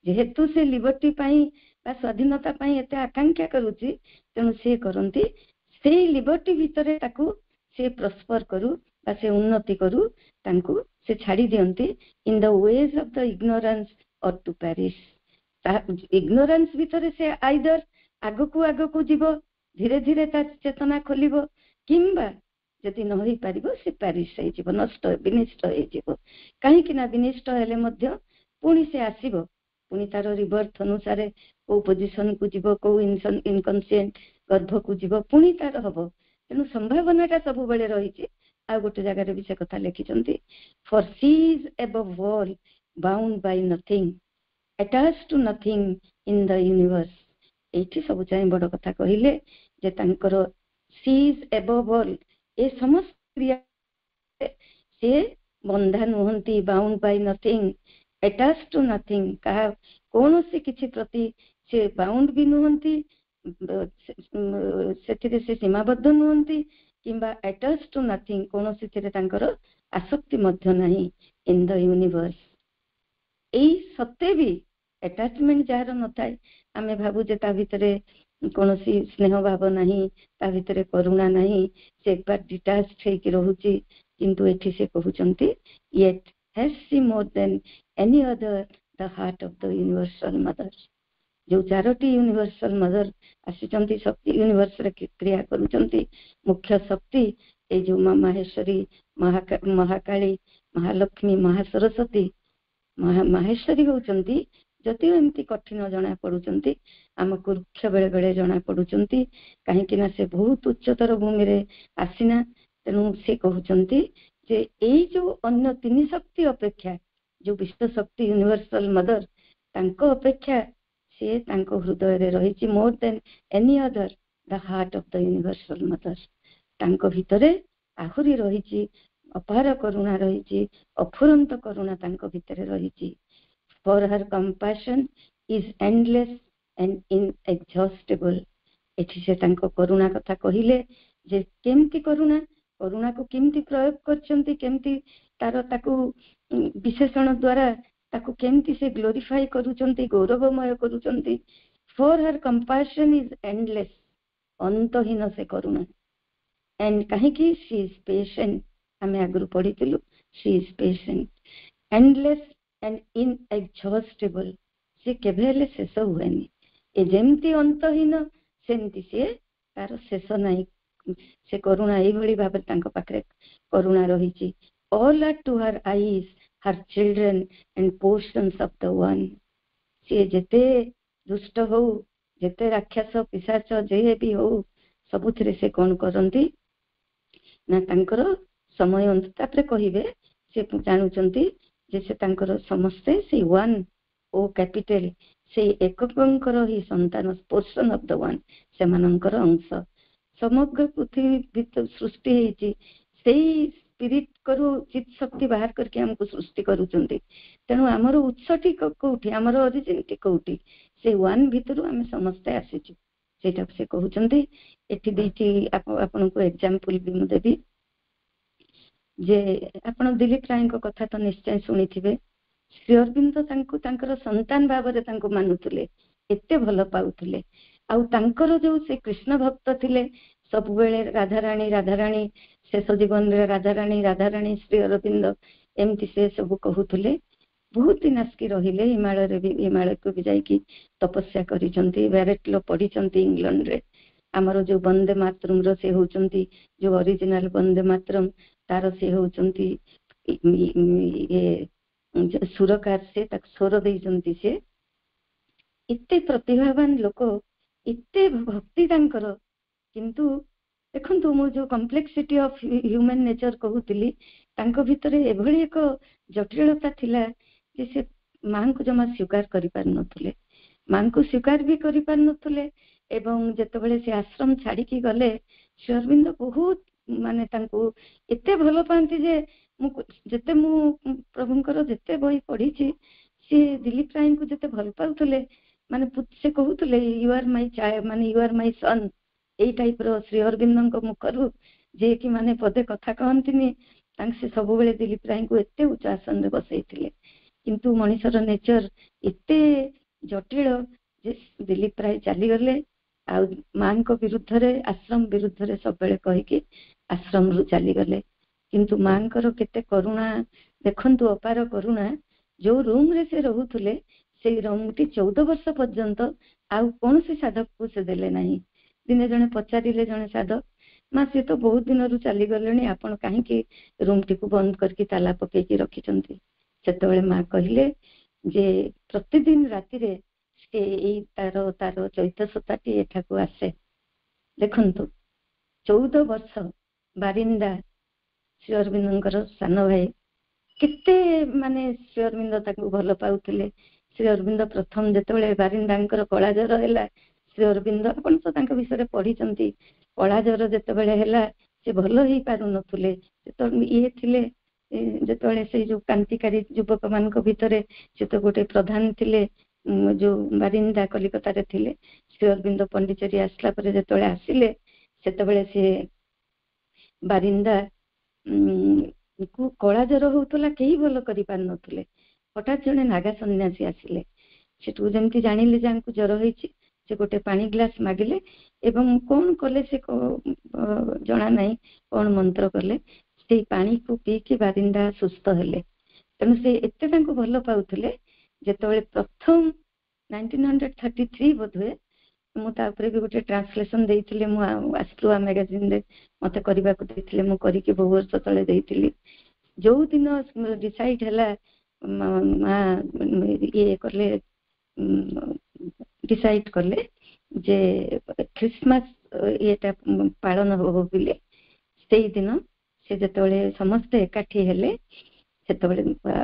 जेहेतु से लिबर्टी पाई बा स्वाधीनता पाई एते आकांक्षा करूची तेणु से करंती से लिबर्टी भितरे ताको से प्रॉस्पर करू बा से उन्नति करू तांको से छाड़ी दियंती in the ways of the ignorance or to perish ignorance भितरे से आइदर आगो को जीवो धीरे धीरे ता चेतना खोलिबो किंबा जदि न होई पारिबो से पेरिश हे जीवो नष्ट विनिष्ट हे जीवो काहे कि ना विनिष्ट हेले मध्य पुणी से आसीबो पुणी तार रिबर्थ अनुसार को पोजीशन को जीवो को इनकन्शिएंट गर्भ को जीवो पुणी तार हबो तेनु संभावनाटा सब बेले रही आ गोटे जगह भी से कथा लिखिचंती for she is above all bound by nothing attached to nothing in the universe एठी सब चाहि बड़ कथा कहिले जे तांकर सी इज अबव ऑल ए समस्त क्रिया से बंधा नुहंती bound by nothing attached to nothing कहा कौन से किछि प्रति से बाउंड भी नुहंती सेठिरे से सीमाबद्ध नुहंती किंबा अटैच्ड टू नथिंग कौन से तांकर आसक्ति मध्य नहीं इन द यूनिवर्स एई सत्य भी अटैचमेंट जार न थाए आमे भाबु जे ता भितरे कौन स्नेह भाव नहीं ता भितरे करुणा नहीं से एक बार डिटैच्ड हे कि रहूची किंतु एठी से कहउचंती yet has she more than any other the heart of the universal mother जो चारोटी यूनिवर्सल मदर आसीचंती शक्ति यूनिवर्स रे क्रिया करूचंती मुख्य शक्ति ए जो मां माहेश्वरी महाकाली महालक्ष्मी महासरस्वती माहेश्वरी होचंती ଯଦିଓ ଏମିତି କଠିନ ଜଣା ପଡୁଛନ୍ତି, ଆମକୁ ରୁକ୍ଷ ବେଳେ ବେଳେ ଜଣା ପଡୁଛନ୍ତି, କାହିଁକି ନା ସେ ବହୁତ ଉଚ୍ଚତର ଭୂମିରେ ଆସିନା। ତେଣୁ ସେ କହୁଛନ୍ତି ଯେ ଏଇ ଯୋଉ ଅନ୍ୟ ତିନି ଶକ୍ତି ଅପେକ୍ଷା ଯୋଉ ବିଶ୍ୱ ଶକ୍ତି ୟୁନିଭର୍ସାଲ ମଦର, ତାଙ୍କ ଅପେକ୍ଷା ସେ ତାଙ୍କ ହୃଦୟରେ ରହିଛି। More than any other the heart of the universal mother. ତାଙ୍କ ଭିତରେ ଆହୁରି ରହିଛି ଅପାର କରୁଣା ରହିଛି, ଅଫୁରନ୍ତ କରୁଣା ତାଙ୍କ ଭିତରେ ରହିଛି। For her compassion is endless and inexhaustible. ଏଠି ସେ ତାଙ୍କ କରୁଣା କଥା କହିଲେ ଯେ କେମିତି କରୁଣାକୁ କେମିତି ପ୍ରୟୋଗ କରିଛନ୍ତି, କେମିତି ତାକୁ ବିଶେଷଣ ଦ୍ୱାରା ତାକୁ କେମିତି ସେ ଗ୍ଲୋରିଫାଇ କରୁଛନ୍ତି, ଗୌରବମୟ କରୁଛନ୍ତି। For her compassion is endless, ଅନ୍ତହୀନ ସେ କରୁଣା। And କାହିଁକି? she is patient, ଆମେ ଆଗରୁ ପଢିଥିଲୁ, she is patient, endless and inexhaustible, ସେ କେବେ ହେଲେ ଶେଷ ହୁଏନି। ଏ ଯେମିତି ଅନ୍ତହୀନ ସେମିତି ସିଏ ତାର ଶେଷ ନାହିଁ। ସେ କରୁଣା ଏଇଭଳି ଭାବରେ ତାଙ୍କ ପାଖରେ କରୁଣା ରହିଛି। all are to her eyes her children and portions of the one. ସିଏ ଯେତେ ଦୁଷ୍ଟ ହଉ, ଯେତେ ରାକ୍ଷସ ପିଶାଚ ଯେ ବି ହଉ, ସବୁଥିରେ ସେ କଣ କରନ୍ତି ନା ତାଙ୍କର ସମୟ ତାପରେ କହିବେ ସେ ଜାଣୁଛନ୍ତି ଯେ ସେ ତାଙ୍କର ସମସ୍ତେ ସେଇ ୱାନ୍ ଓ କ୍ୟାପିଟାଲ ସେଇ ଏକକଙ୍କର ହିଁ ସନ୍ତାନ, ପୋର୍ସନ ଅଫ ଦ ୱାନ୍, ସେମାନଙ୍କର ଅଂଶ। ସମଗ୍ର ପୃଥିବୀ ଭିତରେ ସୃଷ୍ଟି ହେଇଛି ସେଇ ସ୍ପିରିଟ କରୁ ଚିତ ଶକ୍ତି ବାହାର କରିକି ଆମକୁ ସୃଷ୍ଟି କରୁଛନ୍ତି। ତେଣୁ ଆମର ଉତ୍ସଟି କୋଉଠି, ଆମର ଅରିଜିନଟି କୋଉଠି, ସେଇ ୱାନ୍ ଭିତରୁ ଆମେ ସମସ୍ତେ ଆସିଛୁ, ସେଇଟା ସେ କହୁଛନ୍ତି। ଏଠି ଦୁଇଟି ଆପଣଙ୍କୁ ଏକ୍ସାମ୍ପଲ ବି ମୁଁ ଦେବି ଯେ ଆପଣ ଦିଲ୍ଲୀପ ରାୟଙ୍କ କଥା ତ ନିଶ୍ଚୟ ଶୁଣିଥିବେ। ଶ୍ରୀ ଅରବିନ୍ଦ ତାଙ୍କୁ ତାଙ୍କର ସନ୍ତାନ ଭାବରେ ତାଙ୍କୁ ମାନୁଥିଲେ, ଏତେ ଭଲ ପାଉଥିଲେ। ଆଉ ତାଙ୍କର ଯୋଉ ସେ କୃଷ୍ଣ ଭକ୍ତ ଥିଲେ, ସବୁବେଳେ ରାଧାରାଣୀ ଶେଷ ଜୀବନରେ ରାଧାରାଣୀ ଶ୍ରୀ ଅରବିନ୍ଦ ଏମିତି ସେ ସବୁ କହୁଥିଲେ। ବହୁତ ଦିନ ଆସିକି ରହିଲେ ହିମାଳୟରେ ବି, ହିମାଳୟକୁ ବି ଯାଇକି ତପସ୍ୟା କରିଛନ୍ତି। ବ୍ୟାରେଟଲୋ ପଢିଛନ୍ତି ଇଂଲଣ୍ଡରେ। ଆମର ଯୋଉ ବନ୍ଦେ ମାତରମ୍ର ସେ ହଉଛନ୍ତି ଯୋଉ ଅରିଜିନାଲ ବନ୍ଦେ ମାତରମ୍, ତାର ସେ ହଉଛନ୍ତି ସୁରକାର, ସେ ତାକୁ ସ୍ୱର ଦେଇଛନ୍ତି। ସେ ଏତେ ପ୍ରତିଭାବାନ ଲୋକ, ଏତେ ଭକ୍ତି ତାଙ୍କର। କିନ୍ତୁ ଦେଖନ୍ତୁ ମୁଁ ଯୋଉ କମ୍ପ୍ଲେକ୍ସିଟି ଅଫ ହ୍ୟୁମାନ ନେଚର କହୁଥିଲି, ତାଙ୍କ ଭିତରେ ଏଭଳି ଏକ ଜଟିଳତା ଥିଲା ଯେ ସେ ମାଙ୍କୁ ଜମା ସ୍ୱୀକାର କରିପାରୁନଥିଲେ, ମାଙ୍କୁ ସ୍ୱୀକାର ବି କରିପାରୁନଥିଲେ। ଏବଂ ଯେତେବେଳେ ସେ ଆଶ୍ରମ ଛାଡିକି ଗଲେ, ଶ୍ରୀ ଅରବିନ୍ଦ ବହୁତ ମାନେ ତାଙ୍କୁ ଏତେ ଭଲ ପାଆନ୍ତି ଯେ ଯେତେ ମୁଁ ପ୍ରଭୁଙ୍କର ଯେତେ ବହି ପଢିଛି, ସେ ଦିଲ୍ଲୀପ ରାୟଙ୍କୁ ଯେତେ ଭଲ ପାଉଥିଲେ, ମାନେ ସେ କହୁଥିଲେ ୟୁ ଆର ମାଇ ଚାଇଲ୍ଡ, ମାନେ ୟୁ ଆର ମାଇ ସନ୍, ଏଇ ଟାଇପର ଶ୍ରୀ ଅରବିନ୍ଦଙ୍କ ମୁଖରୁ ଯିଏ କି ମାନେ ପଦେ କଥା କହନ୍ତିନି, ତାଙ୍କୁ ସେ ସବୁବେଳେ ଦିଲ୍ଲୀପ ରାୟଙ୍କୁ ଏତେ ଉଚ୍ଚ ଆସନରେ ବସେଇଥିଲେ। କିନ୍ତୁ ମଣିଷର ନେଚର ଏତେ ଜଟିଳ ଯେ ଦିଲ୍ଲୀପ ରାୟ ଚାଲିଗଲେ, ଆଉ ମାଙ୍କ ବିରୁଦ୍ଧରେ, ଆଶ୍ରମ ବିରୁଦ୍ଧରେ ସବୁବେଳେ କହିକି ଆଶ୍ରମରୁ ଚାଲିଗଲେ। କିନ୍ତୁ ମାଙ୍କର କେତେ କରୁଣା ଦେଖନ୍ତୁ, ଅପାର କରୁଣା। ଯୋଉ ରୁମରେ ସେ ରହୁଥିଲେ, ସେଇ ରୁମଟି 14 ବର୍ଷ ପର୍ଯ୍ୟନ୍ତ ଆଉ କୌଣସି ସାଧକକୁ ସେ ଦେଲେ ନାହିଁ। ଦିନେ ଜଣେ ପଚାରିଲେ, ଜଣେ ସାଧକ, ମା ସେ ତ ବହୁତ ଦିନରୁ ଚାଲିଗଲେଣି, ଆପଣ କାହିଁକି ରୁମଟିକୁ ବନ୍ଦ କରିକି ତାଲା ପକେଇକି ରଖିଛନ୍ତି? ସେତେବେଳେ ମା କହିଲେ ଯେ ପ୍ରତିଦିନ ରାତିରେ ସେ ଏଇ ତାର ଚୈତସତାଟି ଏଠାକୁ ଆସେ। ଦେଖନ୍ତୁ 14 ବର୍ଷ ବାରିନ୍ଦା, ଶ୍ରୀ ଅରବିନ୍ଦଙ୍କର ସାନ ଭାଇ, କେତେ ମାନେ ଶ୍ରୀ ଅରବିନ୍ଦ ତାକୁ ଭଲ ପାଉଥିଲେ। ଶ୍ରୀ ଅରବିନ୍ଦ ପ୍ରଥମ ଯେତେବେଳେ ବାରିନ୍ଦାଙ୍କର କଳା ଜ୍ୱର ହେଲା, ଶ୍ରୀ ଅରବିନ୍ଦ, ଆପଣ ତ ତାଙ୍କ ବିଷୟରେ ପଢିଛନ୍ତି, କଳା ଜ୍ୱର ଯେତେବେଳେ ହେଲା ସେ ଭଲ ହେଇପାରୁନଥିଲେ। ଯେତେବେଳେ ଇଏ ଥିଲେ, ଯେତେବେଳେ ସେଇ ଯୋଉ କ୍ରାନ୍ତିକାରୀ ଯୁବକ ମାନଙ୍କ ଭିତରେ ସେ ତ ଗୋଟେ ପ୍ରଧାନ ଥିଲେ, ଯୋଉ ବାରିନ୍ଦା କଲିକତାରେ ଥିଲେ। ଶ୍ରୀ ଅରବିନ୍ଦ ପଣ୍ଡିଚେରୀ ଆସିଲା ପରେ ଯେତେବେଳେ ଆସିଲେ, ସେତେବେଳେ ସେ ବାରିନ୍ଦା କୁ କଳା ଜ୍ୱର ହଉଥିଲା, କେହି ଭଲ କରିପାରୁନଥିଲେ। ହଠାତ୍ ଜଣେ ନାଗା ସନ୍ନ୍ୟାସୀ ଆସିଲେ, ସେଠୁ ଯେମିତି ଜାଣିଲେ ଯେ ଆଙ୍କୁ ଜ୍ୱର ହେଇଛି, ସେ ଗୋଟେ ପାଣି ଗ୍ଲାସ ମାଗିଲେ ଏବଂ କଣ କଲେ ସେ ଜଣା ନାହିଁ, କଣ ମନ୍ତ୍ର କଲେ, ସେଇ ପାଣିକୁ ପିଇକି ବାରିନ୍ଦା ସୁସ୍ଥ ହେଲେ। ତେଣୁ ସେ ଏତେ ତାଙ୍କୁ ଭଲ ପାଉଥିଲେ। ଯେତେବେଳେ ପ୍ରଥମ 1933 ବୋଧହୁଏ, ମୁଁ ତା ଉପରେ ବି ଗୋଟେ ଟ୍ରାନ୍ସଲେସନ ଦେଇଥିଲି, ମୁଁ ଆସ୍ପ୍ରୁଆ ମ୍ୟାଗାଜିନରେ ମତେ କରିବାକୁ ଦେଇଥିଲେ, ମୁଁ କରିକି ବହୁ ବର୍ଷ ତଳେ ଦେଇଥିଲି। ଯୋଉ ଦିନ ଡିସାଇଡ୍ ହେଲା, ମା ଇଏ କଲେ डिसाइड कले जे क्रिसमस येटा पालन हो बोली सेई दिन से जतबेले समस्त एकाठी हेले सेतबेले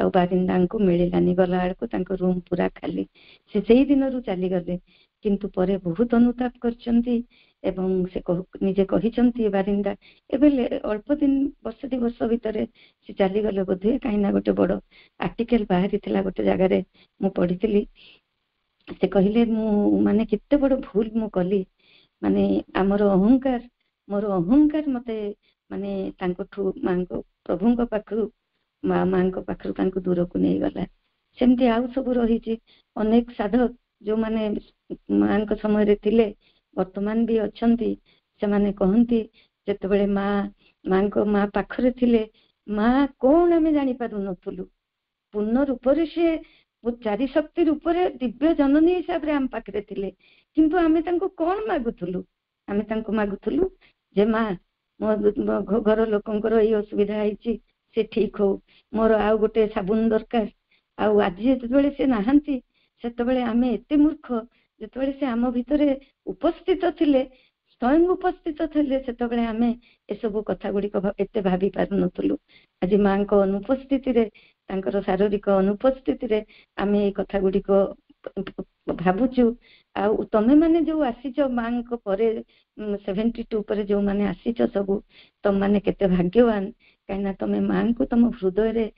बारिंदा को मिललानी गला आड़को तांको रूम पूरा खाली से सेई दिन रु चली गले किंतु परे बहुत अनुताप करचंती एवं से निजे कहिचंती बारिंदा एबे अल्प दिन वर्ष दि वर्ष भितर से चली गले बोधे कहीं ना गोटे बड़ आर्टिकल बाहरी थिला गोटे जगह रे मु पढ़िथिली से कहले मु माने केते बड़ भूल मु कली माने हमर अहंकार मोर अहंकार मते माने तांको मांको प्रभुंको पाखरु मांको पाखरु तांको दूर को नहीं गला सेमती आउ सब रही अनेक साधक जो माने मांको समय रे थिले वर्तमान भी अच्छंती से माने कहंती जेतबेले मांको मां पाखरे थिले मां कोन हमें जानि पारु नथुलु पूर्ण रूप रे से वो चारि शक्ति रूप रे दिव्य जननी हिसाब रे हम पाखरे थिले किंतु हमें तांको कोन मागुथुलु हमें तांको मागुथुलु जे मां मो घर लोकंकर ए असुविधा आइची से ठीक हो मोर आउ गोटे साबुन दरकार आउ आज जेतबेले से नाहंती सेतबेले आमे एते मूर्ख जेतबेले से आम भितरे उपस्थित थिले स्वयं उपस्थित थिले सेतबेले आमे ए सब कथा गुडी को एते भाबी पारु नथुलु आज मां को अनुपस्थिति रे तांकर शारीरिक अनुपस्थिति रे आमे ए कथा गुडी को भाबुचु आ तमे माने जो आसीचो मां को परे 72 पर जो माने आसीचो सब तम माने केते भाग्यवान कहना तमे मां को तम हृदय रे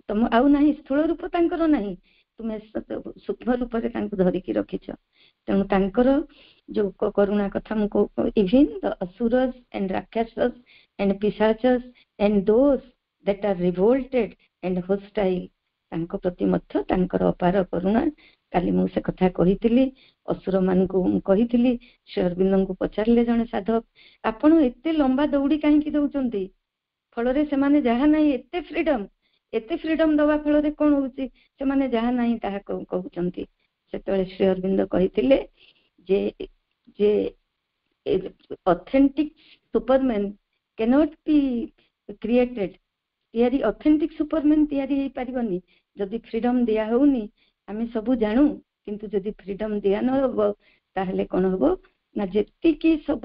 तम आउ नाही स्थूल रूप तांकर नाही तुमे सूक्ष्म रूप रे तांको धरि की रखिछ तेणु तांकर जो करुणा कथा मुको even the Asuras and Rakshasas and Pishachas and those that are revolted and hostile तांको प्रति मध्य तांकर अपार करुणा काली मु से कथा कहितली असुर मान को कहितली श्री अरविंद को पचारले जने साधक आपण एते लंबा दौड़ी काहे की दउचंती फल रे से माने जहा नाही एते फ्रीडम दवा फल रे कोन होउची से माने जहा नाही ताहा कहउचंती सेतले श्री अरविंद कहितले जे authentic superman cannot be created यारी ऑथेंटिक सुपरमैन तैयारी हे परिबनी जदी फ्रीडम दिया होउनी आमे सब जानू किंतु जदी फ्रीडम दिया न हो ताहले कोन होबो ना जेति की सब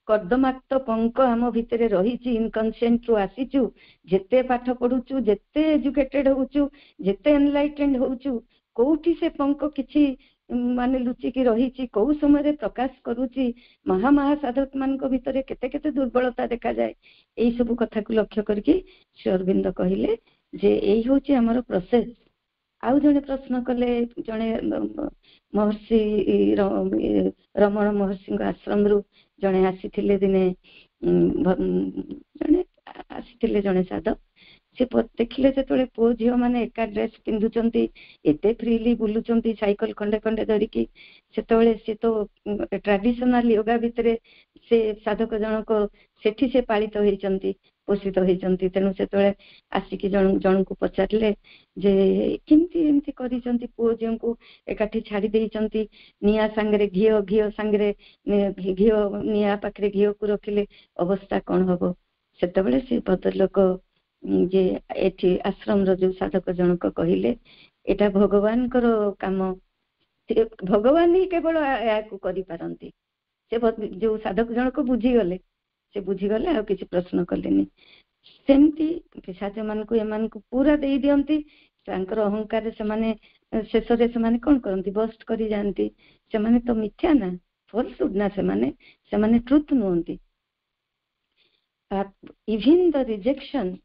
कर्दमाक्त पंक आम भितरे रही इनकनसेंट रु आसीचु जेते पाठ पढुचु जेते एजुकेटेड होउचु जेते एनलाइटेंड होउचु कोठी से पंक किछि माने लुचि की रही कौ समय प्रकाश करुची महा साधक मान भितर केते केते दुर्बलता देखा जाए यही सब कथा को लक्ष्य करके श्री अरविंद कहले जे यही होची हमर प्रोसेस आउ जने प्रश्न कले जने महर्षि रमण महर्षि आश्रम रु जने आसीथिले दिने जने आसीथिले जने साधक से देखिले जेतले पो झियो माने एका ड्रेस पिंधुचंती एते फ्रीली बुलुचंती साइकिल खंडे खंडे धरिकी सेतले से तो ट्रेडिशनल योगा भितरे से साधक जनक सेठी से पालित होइचंती पोषित होइचंती तेनु सेतले आसिकी जन को पचारले जे किंती एमती करिचंती पो झियो को एकाठी छाडी देइचंती निया संगरे घियो संगरे घियो निया पाखरे घियो को रखिले अवस्था कोन हबो सेतबेले से भद्रलोक जे एठी आश्रम रो जो साधक जनक कहिले एटा भगवान करो काम भगवान ही केवल या को करि पारंती से जो साधक जनक बुझी गले आ किछि प्रश्न कलेनी सेमती पिशाच मान को एमान को पूरा देई दियंती तांकर अहंकार से माने शेष रे से माने कोन करंती बस्ट करि जानती से माने तो मिथ्या ना फॉल्सहुड ना से माने truth नोंती even the rejection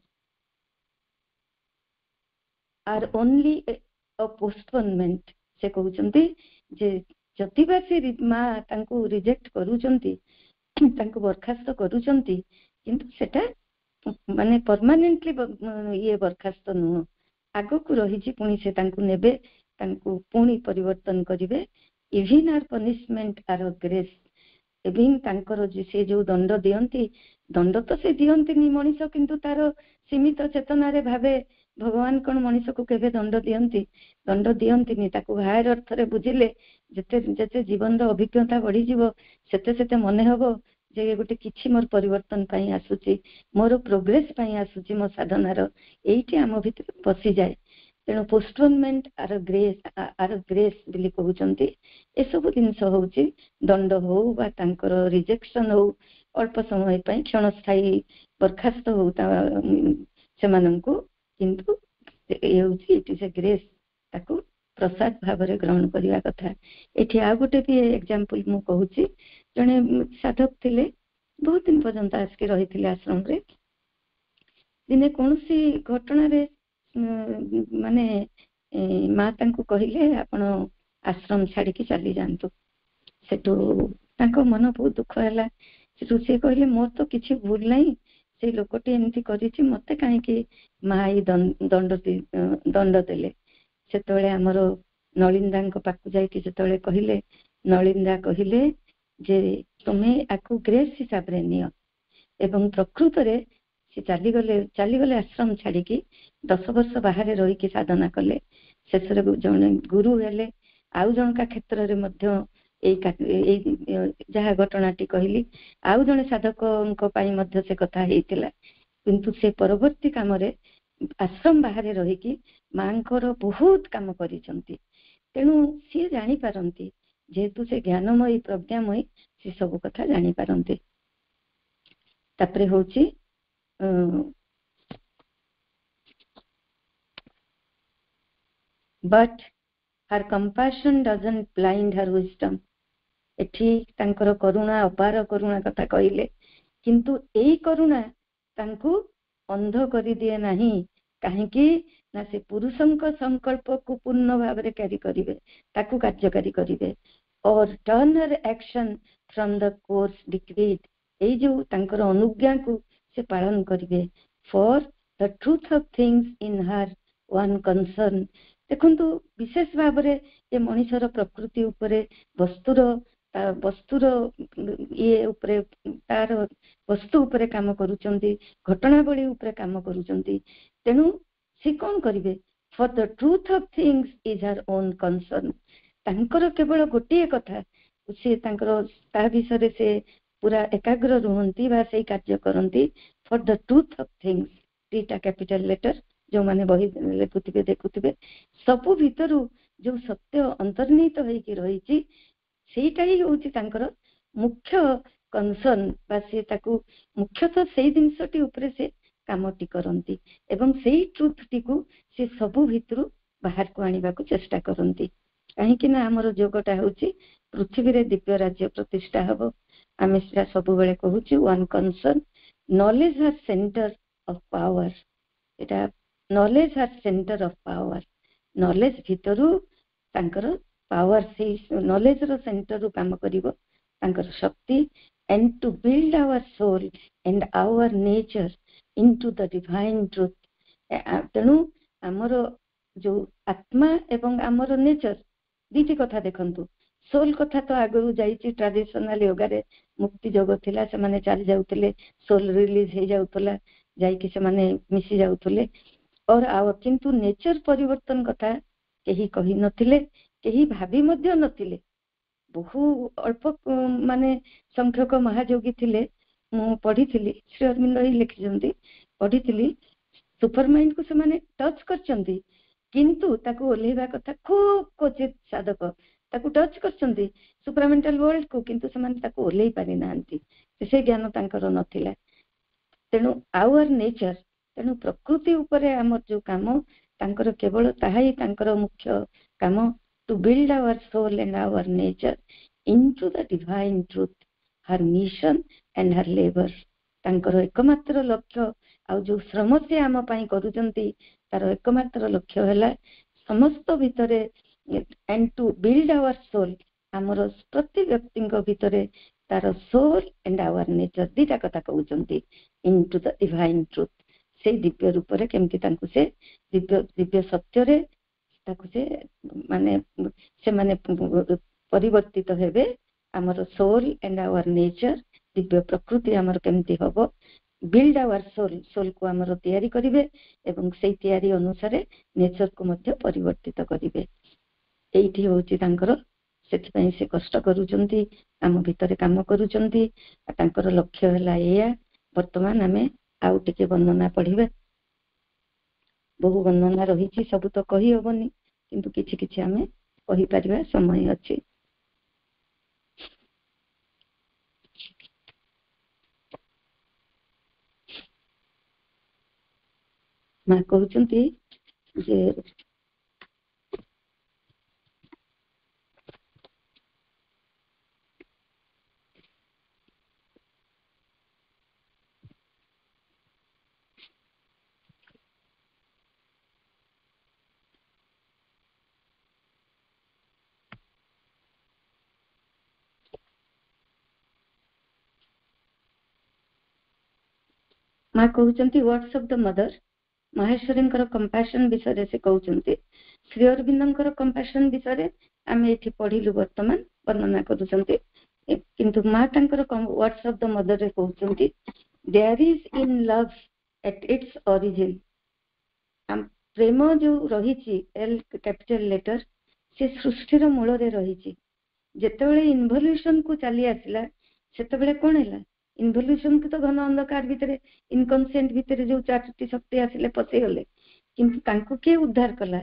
are only a postponement से कहउचंती जे जतिबा से मा तांको रिजेक्ट करूचंती तांको बरखास्त करूचंती किंतु सेटा माने परमानेंटली ये बरखास्त न आगो को रही पुणी से तांको नेबे तांको पुणी परिवर्तन करिवे even or punishment or grace एवं तांकर से जो दंड दियंती दंड तो से दियंती मनीष किंतु तार सीमित चेतना रे भावे भगवान कौन मनीष को केवे दंड दियंती ताकू हायर अर्थ रे बुझिले जेते जेते जीवन रो अभिज्ञता बढ़ी जीवो सेते सेते मने हबो जे गोटे किछि मोर परिवर्तन पई आसुची मोर प्रोग्रेस पई आसुची मो साधनार एइठी आम भितर पसी जाए ତେଣୁ ପୋଷ୍ଟପୋନମେଣ୍ଟ ଆର ଗ୍ରେସ୍ ବୋଲି କହୁଛନ୍ତି। ଏସବୁ ଜିନିଷ ହଉଛି ଦଣ୍ଡ ହଉ ବା ତାଙ୍କର ରିଜେକ୍ସନ ହଉ, ଅଳ୍ପ ସମୟ ପାଇଁ କ୍ଷଣସ୍ଥାୟୀ ବରଖାସ୍ତ ହଉ ସେମାନଙ୍କୁ, କିନ୍ତୁ ହେଉଛି ଇଟ୍ ଇଜ ଏ ଗ୍ରେସ୍, ତାକୁ ପ୍ରସାଦ ଭାବରେ ଗ୍ରହଣ କରିବା କଥା। ଏଠି ଆଉ ଗୋଟେ ବି ଏକ୍ଜାମ୍ପଲ ମୁଁ କହୁଛି। ଜଣେ ସାଧକ ଥିଲେ, ବହୁତ ଦିନ ପର୍ଯ୍ୟନ୍ତ ଆସିକି ରହିଥିଲେ ଆଶ୍ରମରେ। ଦିନେ କୌଣସି ଘଟଣାରେ ମାନେ ମା ତାଙ୍କୁ କହିଲେ ଆପଣ ଆଶ୍ରମ ଛାଡିକି ଚାଲି ଯାଆନ୍ତୁ। ସେଠୁ ତାଙ୍କ ମନ ବହୁତ ଦୁଃଖ ହେଲା। ସେଠୁ ସେ କହିଲେ ମୋର ତ କିଛି ଭୁଲ ନାହିଁ, ସେଇ ଲୋକଟି ଏମିତି କରିଛି, ମତେ କାହିଁକି ମା ଏଇ ଦଣ୍ଡ ଦେଲେ। ସେତେବେଳେ ଆମର ନଳିନ୍ଦାଙ୍କ ପାଖକୁ ଯାଇକି ଯେତେବେଳେ କହିଲେ, ନଳିନ୍ଦା କହିଲେ ଯେ ତୁମେ ଆକୁ ଗ୍ରେସ୍ ହିସାବରେ ନିଅ। ଏବଂ ପ୍ରକୃତରେ ସେ ଚାଲିଗଲେ ଆଶ୍ରମ ଛାଡିକି, 10 ବର୍ଷ ବାହାରେ ରହିକି ସାଧନା କଲେ। ଶେଷରେ ଜଣେ ଗୁରୁ ହେଲେ। ଆଉ ଜଣକା କ୍ଷେତ୍ରରେ ମଧ୍ୟ ଏଇ ଯାହା ଘଟଣାଟି କହିଲି, ଆଉ ଜଣେ ସାଧକଙ୍କ ପାଇଁ ମଧ୍ୟ ସେ କଥା ହେଇଥିଲା। କିନ୍ତୁ ସେ ପରବର୍ତ୍ତୀ କାମରେ ଆଶ୍ରମ ବାହାରେ ରହିକି ମାଙ୍କର ବହୁତ କାମ କରିଛନ୍ତି। ତେଣୁ ସିଏ ଜାଣିପାରନ୍ତି, ଯେହେତୁ ସେ ଜ୍ଞାନମୟୀ ପ୍ରଜ୍ଞାମୟୀ, ସେ ସବୁ କଥା ଜାଣିପାରନ୍ତି। ତାପରେ ହଉଛି but her compassion doesn't blind her wisdom। ଏଠି ତାଙ୍କର କରୁଣା, ଅପାର କରୁଣା କଥା କହିଲେ, କିନ୍ତୁ ଏଇ କରୁଣା ତାଙ୍କୁ ଅନ୍ଧ କରିଦିଏ ନାହିଁ। କାହିଁକି ନା ସେ ପୁରୁଷଙ୍କ ସଂକଳ୍ପକୁ ପୂର୍ଣ୍ଣ ଭାବରେ କ୍ୟାରି କରିବେ, ତାକୁ କାର୍ଯ୍ୟକାରୀ କରିବେ। or turn her action from the course decreed। ଏଇ ଯୋଉ ତାଙ୍କର ଅନୁଜ୍ଞାକୁ ସେ ପାଳନ କରିବେ। for the truth of things in her one concern। ଦେଖନ୍ତୁ, ବିଶେଷ ଭାବରେ ଏ ମଣିଷର ପ୍ରକୃତି ଉପରେ, ବସ୍ତୁର ଇଏ ଉପରେ, ତାର ବସ୍ତୁ ଉପରେ କାମ କରୁଛନ୍ତି, ଘଟଣାବଳୀ ଉପରେ କାମ କରୁଛନ୍ତି। ତେଣୁ ସେ କଣ କରିବେ? for the truth of things is her own concern। ତାଙ୍କର କେବଳ ଗୋଟିଏ କଥା, ସେ ତାଙ୍କର ତା ବିଷୟରେ ସେ ପୁରା ଏକାଗ୍ର ରୁହନ୍ତି ବା ସେଇ କାର୍ଯ୍ୟ କରନ୍ତି। for the truth of things, ଦିଟା କ୍ୟାପିଟାଲ ଲେଟର, ଯୋଉମାନେ ବହି ଲେଖୁଥିବେ ଦେଖୁଥିବେ, ସବୁ ଭିତରୁ ଯୋଉ ସତ୍ୟ ଅନ୍ତର୍ନିହିତ ହେଇକି ରହିଛି, ସେଇଟା ହିଁ ହଉଛି ତାଙ୍କର ମୁଖ୍ୟ କନସର୍ନ, ବା ସେ ତାକୁ ମୁଖ୍ୟତଃ ସେଇ ଜିନିଷଟି ଉପରେ ସେ କାମଟି କରନ୍ତି ଏବଂ ସେଇ ଟ୍ରୁଥଟିକୁ ସେ ସବୁ ଭିତରୁ ବାହାରକୁ ଆଣିବାକୁ ଚେଷ୍ଟା କରନ୍ତି। କାହିଁକି ନା ଆମର ଯୋଗଟା ହଉଛି ପୃଥିବୀରେ ଦିବ୍ୟ ରାଜ୍ୟ ପ୍ରତିଷ୍ଠା ହବ। ଆମେ ସେଟା ସବୁବେଳେ କହୁଛୁ, one concern, knowledge are centre of power. ଏଟା knowledge are centre of power. Knowledge ଭିତରୁ ତାଙ୍କର ପାୱାର, ସେଇ ନଲେଜର ସେଣ୍ଟରରୁ କାମ କରିବ ତାଙ୍କର ଶକ୍ତି। and to build our soul and our nature into the divine truth। ତେଣୁ ଆମର ଯୋଉ ଆତ୍ମା ଏବଂ ଆମର ନେଚର, ଦିଟି କଥା ଦେଖନ୍ତୁ। ସୋଲ କଥା ତ ଆଗରୁ ଯାଇଛି, ଟ୍ରାଡିସନାଲ ୟୋଗାରେ ମୁକ୍ତି ଯୋଗ ଥିଲା, ସେମାନେ ଚାଲି ଯାଉଥିଲେ, ସୋଲ ରିଲିଜ ହେଇଯାଉଥିଲା, ଯାଇକି ସେମାନେ ମିଶି ଯାଉଥିଲେ। କିନ୍ତୁ ନେଚର ପରିବର୍ତ୍ତନ କଥା କେହି କହି ନଥିଲେ, କେହି ଭାବି ମଧ୍ୟ ନଥିଲେ। ବହୁ ଅଳ୍ପ ମାନେ ସଂଖ୍ୟକ ମହାଯୋଗୀ ଥିଲେ। ମୁଁ ପଢିଥିଲି, ଶ୍ରୀ ଅରବିନ୍ଦ ହିଁ ଲେଖିଛନ୍ତି, ପଢିଥିଲି, ସୁପରମାଇଣ୍ଡକୁ ସେମାନେ ଟଚ୍ କରିଛନ୍ତି, କିନ୍ତୁ ତାକୁ ଓହ୍ଲେଇବା କଥା ଖୁବ କ୍ୱଚିତ ସାଧକ ତାକୁ ଟଚ୍ କରିଛନ୍ତି ସୁପରାମେଣ୍ଟାଲ ୱାର୍ଲଡକୁ, କିନ୍ତୁ ସେମାନେ ତାକୁ ଓହ୍ଲେଇ ପାରିନାହାନ୍ତି, ସେ ଜ୍ଞାନ ତାଙ୍କର ନଥିଲା। ତେଣୁ ଆୱାର ନେଚର, ତେଣୁ ପ୍ରକୃତି ଉପରେ ଆମର ଯୋଉ କାମ, ତାଙ୍କର କେବଳ ତାହା ହିଁ ତାଙ୍କର ମୁଖ୍ୟ କାମ। to build our soul and our nature into the divine truth, her mission and her labor। ତାଙ୍କର ଏକମାତ୍ର ଲକ୍ଷ୍ୟ, ଆଉ ଯୋଉ ଶ୍ରମ ସେ ଆମ ପାଇଁ କରୁଛନ୍ତି, ତାର ଏକମାତ୍ର ଲକ୍ଷ୍ୟ ହେଲା ସମସ୍ତ ଭିତରେ, and to build our soul, ଆମର ପ୍ରତି ବ୍ୟକ୍ତିଙ୍କ ଭିତରେ ତାର soul and our nature, ଦିଟା କଥା କହୁଛନ୍ତି, into the divine truth। ସେଇ ଦିବ୍ୟ ରୂପରେ କେମିତି ତାଙ୍କୁ ସେ ଦିବ୍ୟ ସତ୍ୟରେ ତାକୁ ସେ ମାନେ ସେମାନେ ପରିବର୍ତ୍ତିତ ହେବେ। ଆମର soul and our nature, ଦିବ୍ୟ ପ୍ରକୃତି ଆମର କେମିତି ହବ, build our soul, soulକୁ ଆମର ତିଆରି କରିବେ ଏବଂ ସେଇ ତିଆରି ଅନୁସାରେ ନେଚରକୁ ମଧ୍ୟ ପରିବର୍ତ୍ତିତ କରିବେ। ଏଇଠି ହଉଛି ତାଙ୍କର, ସେଥିପାଇଁ ସେ କଷ୍ଟ କରୁଛନ୍ତି, ଆମ ଭିତରେ କାମ କରୁଛନ୍ତି। ତାଙ୍କର ଲକ୍ଷ୍ୟ ହେଲା ଏଇଆ। ବର୍ତ୍ତମାନ ଆମେ ଆଉ ଟିକେ ବର୍ଣ୍ଣନା ପଢିବା। बहु वर्णना रही सब तो कही हबनी किंतु किछि किछि आमे कहि परिबा समय अछि। माँ कहउचंती जे माँ कहउचंती वर्ड्स ऑफ द मदर महेश्वरींकर कंपैशन विषय से कहउचंती श्री अरविंदंकर कंपैशन विषय आमे एठी पढिलु वर्तमान वर्णना करूचंती किंतु माँ तांकर वर्ड्स ऑफ द मदर रे कहउचंती there is in love at its origin प्रेम जो रही एल कैपिटल लेटर से सृष्टिर मूल रे रही जेतेबेले इनवल्यूशन को चली आसिला सेतेबेले कोन हैला इनवल्यूशन को तो घन अंधकार भितर इनकन्सिएंट भितर जो चारटी शक्ति आसिले पसे गले किंतु तांको के उद्धार कला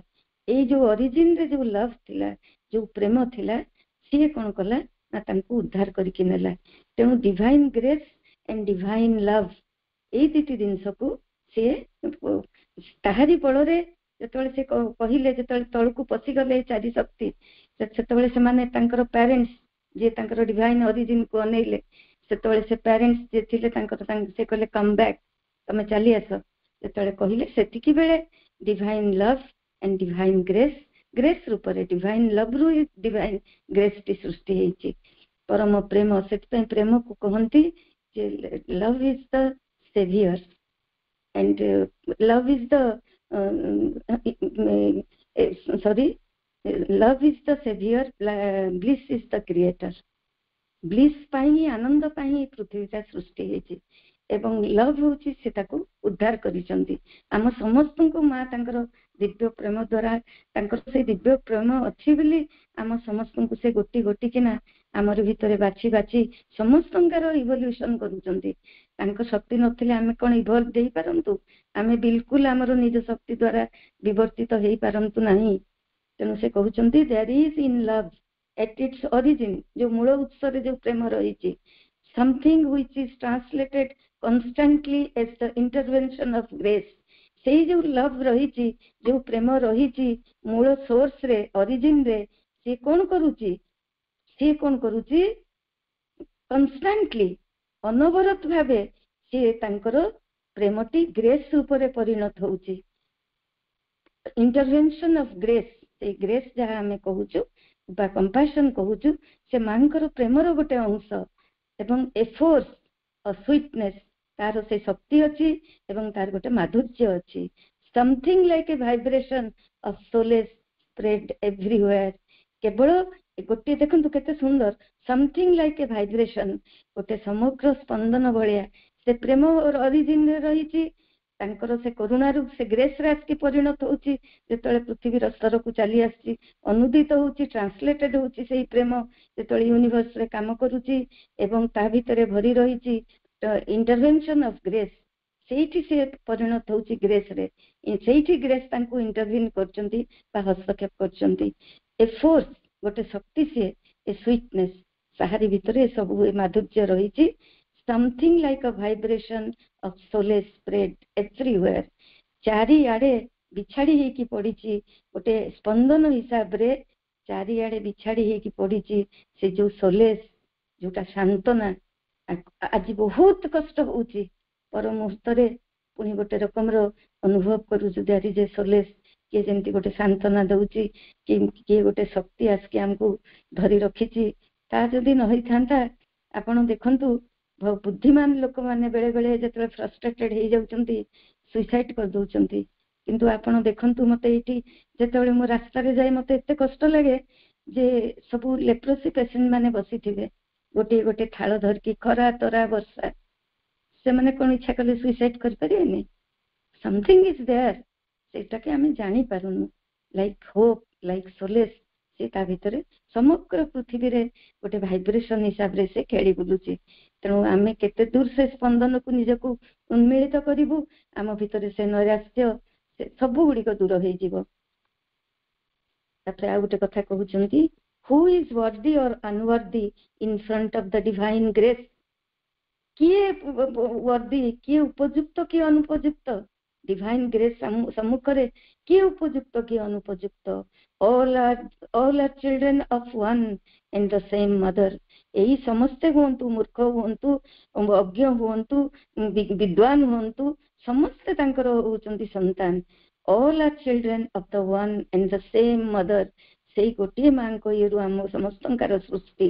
ए जो ओरिजिन रे जो लव थिला जो प्रेम थिला सी कोन कला ना तांको उद्धार करके नेला तेनु divine grace and divine love ए दिटी जिनस को सी ताहारी बल रे जेतेबेले से कहिले जेतेबेले तळकु पसी गले चारि शक्ति सेतेबेले से माने तांकर पेरेंट्स जे तांकर डिवाइन ओरिजिन को अनेले सेतेबेले से पेरेंट्स जे थिले तांकर से कहले कम बैक तमे चली आस जेतेबेले कहिले सेतिकी बेले divine love and divine grace रूप रे डिवाइन लव रु डिवाइन ग्रेस टी सृष्टि हेची परम प्रेम सेतपे प्रेम को कहंती जे love is the saviour and love is the love is the savior, bliss is the creator. bliss पाई आनंद पाई पृथ्वी का सृष्टि हेची एवं लव होची सेताको उद्धार करिसंती आम समस्त को मां तांकर दिव्य प्रेम द्वारा तांकर से दिव्य प्रेम अछि बिली आम समस्त को से गोटी गोटी किना आमर भितरे बाछि बाछि समस्तंकर इवोल्यूशन करूचंती तांको शक्ति नथिले आमे कोन इवॉल्व देई परंतु आमे बिल्कुल आमर निज शक्ति द्वारा विवर्तित हेई परंतु नाही तेनु से कहउचंती there is in love at its origin जो मूल उत्स रे जो प्रेम रहिची something which is translated constantly as the intervention of grace से जो लव रहिची जो प्रेम रहिची मूल सोर्स रे ओरिजिन रे से कोन करूची कन्स्टेंटली अनवरत भावे से तांकर प्रेमटी ग्रेस ऊपर परिणत होउची इंटरवेंशन ऑफ ग्रेस से ग्रेस जहाँ आमे कहूचु बा कंपैशन कहूचु से मांकर प्रेमर गोटे अंश एवं ए फोर्स अ स्वीटनेस तार से शक्ति अछि एवं तार गोटे माधुर्य अछि something like a vibration of solace spread everywhere केवल गोटे देखंतु केते सुंदर समथिंग लाइक ए वाइब्रेशन गोटे समग्र स्पंदन भलिया से प्रेम और ओरिजिन रे रहिछि तांकर से करुणा रूप से ग्रेस रास की परिणत होउछि जेतळे पृथ्वी र स्तर को चली आछि अनुदित होउछि ट्रांसलेटेड होउछि सेही प्रेम जेतळे यूनिवर्स रे काम करूछि एवं ता भितरे भरी रहिछि इंटरवेंशन ऑफ ग्रेस सेठी से परिणत होउछि ग्रेस रे सेठी ग्रेस तांको इंटरवीन करचंती बा हस्तक्षेप करचंती ए फोर्स गोटे शक्ति से ए स्वीटनेस साहारी भितरे सब माधुर्य रहिछि something like a vibration of solace spread everywhere चारि आड़े बिछाड़ी हेकी पड़ीची गोटे स्पंदन हिसाब रे चारि आड़े बिछाड़ी हेकी पड़ीची से जो सोलेस जोटा शांतना आज बहुत कष्ट होउची पर मुहूर्त रे पुनी गोटे रकम रो अनुभव करू जुदारी जे सोलेस के जेंति गोटे शांतना दउची कि गोटे शक्ति आसके हमको धरी रखिची ता जदी न होई थांता आपण देखंतु बुद्धिमान लोक माने बेले बेले जेतले फ्रस्ट्रेटेड हे जाउचंती सुसाइड कर दउचंती किंतु आपण देखंतु मते एठी जेतले मो रास्ता रे जाय मते एते कष्ट लागे जे सब लेप्रोसी पेशेंट माने बसी थिबे गोटे गोटे थाल धर की खरा तरा वर्षा से माने कोन इच्छा कले सुसाइड कर परिबेनी समथिंग इज देयर सेटा के हमें जानि पारुनु लाइक होप लाइक सोलेस से ता भितरे समग्र पृथ्वी रे गोटे वाइब्रेशन हिसाब रे से खेली बुलुची तेणु आमे केते दूर से स्पंदन को निजको उन्मिलित करिबु आम भितरे से नैराश्य ସବୁ ଗୁଡ଼ିକ ଦୂର ହେଇଯିବ। ତାପରେ ଆଉ ଗୋଟେ କଥା କହୁଛନ୍ତି, who is worthy or unworthy in front of the divine grace? କିଏ worthy, କିଏ ଉପଯୁକ୍ତ କିଏ ଅନୁପଯୁକ୍ତ divine grace ସମ୍ମୁଖରେ, କିଏ ଉପଯୁକ୍ତ କିଏ ଅନୁପଯୁକ୍ତ? all are children of one and the same mother. ଏହି ସମସ୍ତେ ହୁଅନ୍ତୁ, ମୂର୍ଖ ହୁଅନ୍ତୁ, ଅଜ୍ଞ ହୁଅନ୍ତୁ, ବିଦ୍ୱାନ ହୁଅନ୍ତୁ, ସମସ୍ତେ ତାଙ୍କର ହଉଛନ୍ତି ସନ୍ତାନ। all are children of the one and the same mother. ସେଇ ଗୋଟିଏ ମାଙ୍କ ଇଏରୁ ଆମ ସମସ୍ତଙ୍କର ସୃଷ୍ଟି।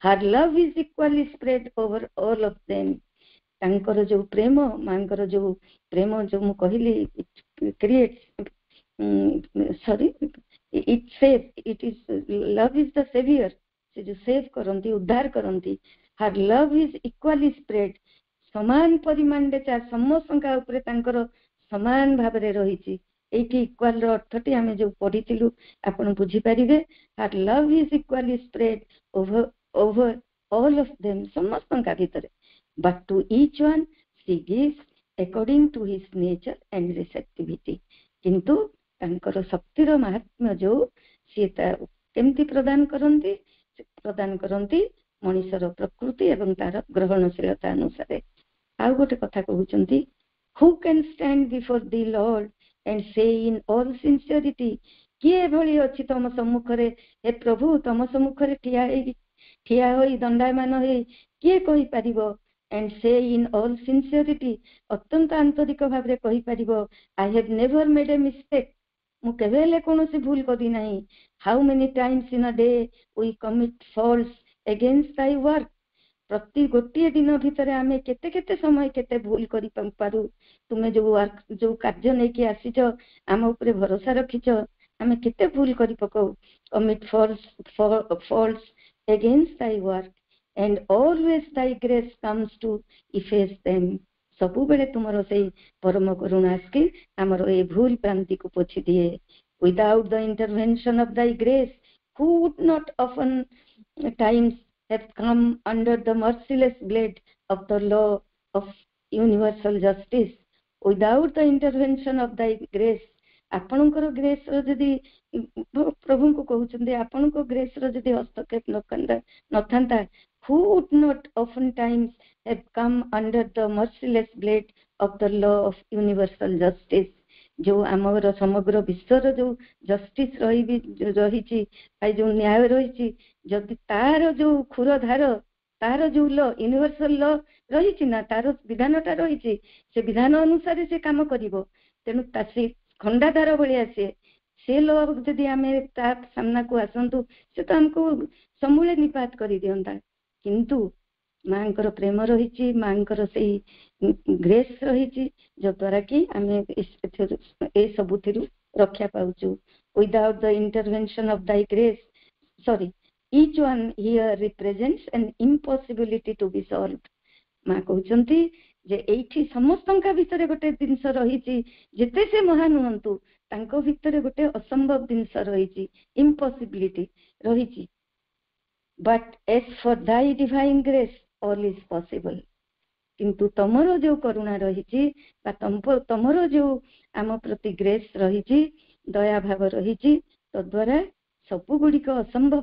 her love is equally spread over all of them. ତାଙ୍କର ଯୋଉ ପ୍ରେମ, ମାଙ୍କର ଯୋଉ ପ୍ରେମ, ଯୋଉ ମୁଁ କହିଲି, it creates it saves, it is love is the savior. ସେ ଯୋଉ ସେଭ୍ କରନ୍ତି, ଉଦ୍ଧାର କରନ୍ତି। her love is equally spread, ସମାନ ପରିମାଣରେ ସମସ୍ତଙ୍କ ଉପରେ ତାଙ୍କର ସମାନ ଭାବରେ ରହିଛି। ଏଇଠି ଇକ୍ୱାଲ ର ଅର୍ଥଟି ଆମେ ଯୋଉ ପଢିଥିଲୁ ଆପଣ ବୁଝିପାରିବେ। her love is equally spread over all of them, ସମସ୍ତଙ୍କ ଭିତରେ। but to each one she gives according to his nature and receptivity. କିନ୍ତୁ ତାଙ୍କର ଶକ୍ତିର ମାହାତ୍ମ୍ୟ ଯୋଉ ସିଏ କେମିତି ପ୍ରଦାନ କରନ୍ତି ମଣିଷର ପ୍ରକୃତି ଏବଂ ତାର ଗ୍ରହଣଶୀଳତା ଅନୁସାରେ। ଆଉ ଗୋଟେ କଥା କହୁଛନ୍ତି, who can stand before the Lord and say in all sincerity? କିଏ ଏଭଳି ଅଛି ତମ ସମ୍ମୁଖରେ, ହେ ପ୍ରଭୁ ତମ ସମ୍ମୁଖରେ ଠିଆ ହୋଇ ଦଣ୍ଡାୟମାନ ହୋଇ କିଏ କହିପାରିବ? and say in all sincerity, ଅତ୍ୟନ୍ତ ଆନ୍ତରିକ ଭାବରେ କହିପାରିବ, I have never made a mistake. ମୁଁ କେବେ ହେଲେ କୌଣସି ଭୁଲ କରି ନାହିଁ। how many times in a day we commit faults against thy work? ପ୍ରତି ଗୋଟିଏ ଦିନ ଭିତରେ ଆମେ କେତେ କେତେ ସମୟ କେତେ ଭୁଲ କରିପାରୁ। ତୁମେ ଯୋଉ କାର୍ଯ୍ୟ ନେଇକି ଆସିଛ, ଆମ ଉପରେ ଭରସା ରଖିଛ, ଆମେ କେତେ ଭୁଲ କରି ପକଉ। commit faults against thy work and always thy grace comes to efface them. ସବୁବେଳେ ତୁମର ସେଇ ପରମ କରୁଣା ଆସିକି ଆମର ଏଇ ଭୁଲ ଭ୍ରାନ୍ତିକୁ ପୋଛି ଦିଏ। without the intervention of thy grace, who would not often times have come under the merciless blade of the law of universal justice? without the intervention of thy grace, ଆପଣଙ୍କର ଗ୍ରେସ୍ ର ଯଦି, ପ୍ରଭୁଙ୍କୁ କହୁଛନ୍ତି, ଆପଣଙ୍କ ଗ୍ରେସ୍ ର ଯଦି ହସ୍ତକ୍ଷେପ ନଥାନ୍ତା, who would not often times have come under the merciless blade of the law of universal justice? ଯୋଉ ଆମର ସମଗ୍ର ବିଶ୍ୱର ଯୋଉ ଜଷ୍ଟିସ୍ ରହିଛି, ଯୋଉ ନ୍ୟାୟ ରହିଛି, ଯଦି ତାର ଯୋଉ କ୍ଷୁରଧାର, ତାର ଯୋଉ ଲ ୟୁନିଭର୍ସାଲ ଲ ରହିଛି ନା, ତାର ବିଧାନଟା ରହିଛି, ସେ ବିଧାନ ଅନୁସାରେ ସେ କାମ କରିବ। ତେଣୁ ସେ ଖଣ୍ଡାଧାର ଭଳିଆ ସେ ଲ ଯଦି ଆମେ ତା ସାମ୍ନାକୁ ଆସନ୍ତୁ, ସେ ତ ଆମକୁ ସମୂଳେ ନିପାତ କରିଦିଅନ୍ତା। କିନ୍ତୁ ମାଙ୍କର ପ୍ରେମ ରହିଛି, ମାଙ୍କର ସେଇ ଗ୍ରେସ୍ ରହିଛି, ଯଦ୍ୱାରା କି ଆମେ ଏ ସବୁଥିରୁ ରକ୍ଷା ପାଉଛୁ। without the intervention of thy grace, each one here represents an impossibility to be solved. ମା କହୁଛନ୍ତି ଯେ ଏଇଠି ସମସ୍ତଙ୍କ ଭିତରେ ଗୋଟେ ଜିନିଷ ରହିଛି, ଯେତେ ସେ ମହାନ ହୁଅନ୍ତୁ ତାଙ୍କ ଭିତରେ ଗୋଟେ ଅସମ୍ଭବ ଜିନିଷ ରହିଛି, impossibility ରହିଛି। but as for thy divine grace, all is possible. କିନ୍ତୁ ତମର ଯୋଉ କରୁଣା ରହିଛି ବା ତମର ଯୋଉ ଆମ ପ୍ରତି ଗ୍ରେସ୍ ରହିଛି, ଦୟାଭାବ ରହିଛି, ତଦ୍ୱାରା ସବୁ ଗୁଡ଼ିକ ଅସମ୍ଭବ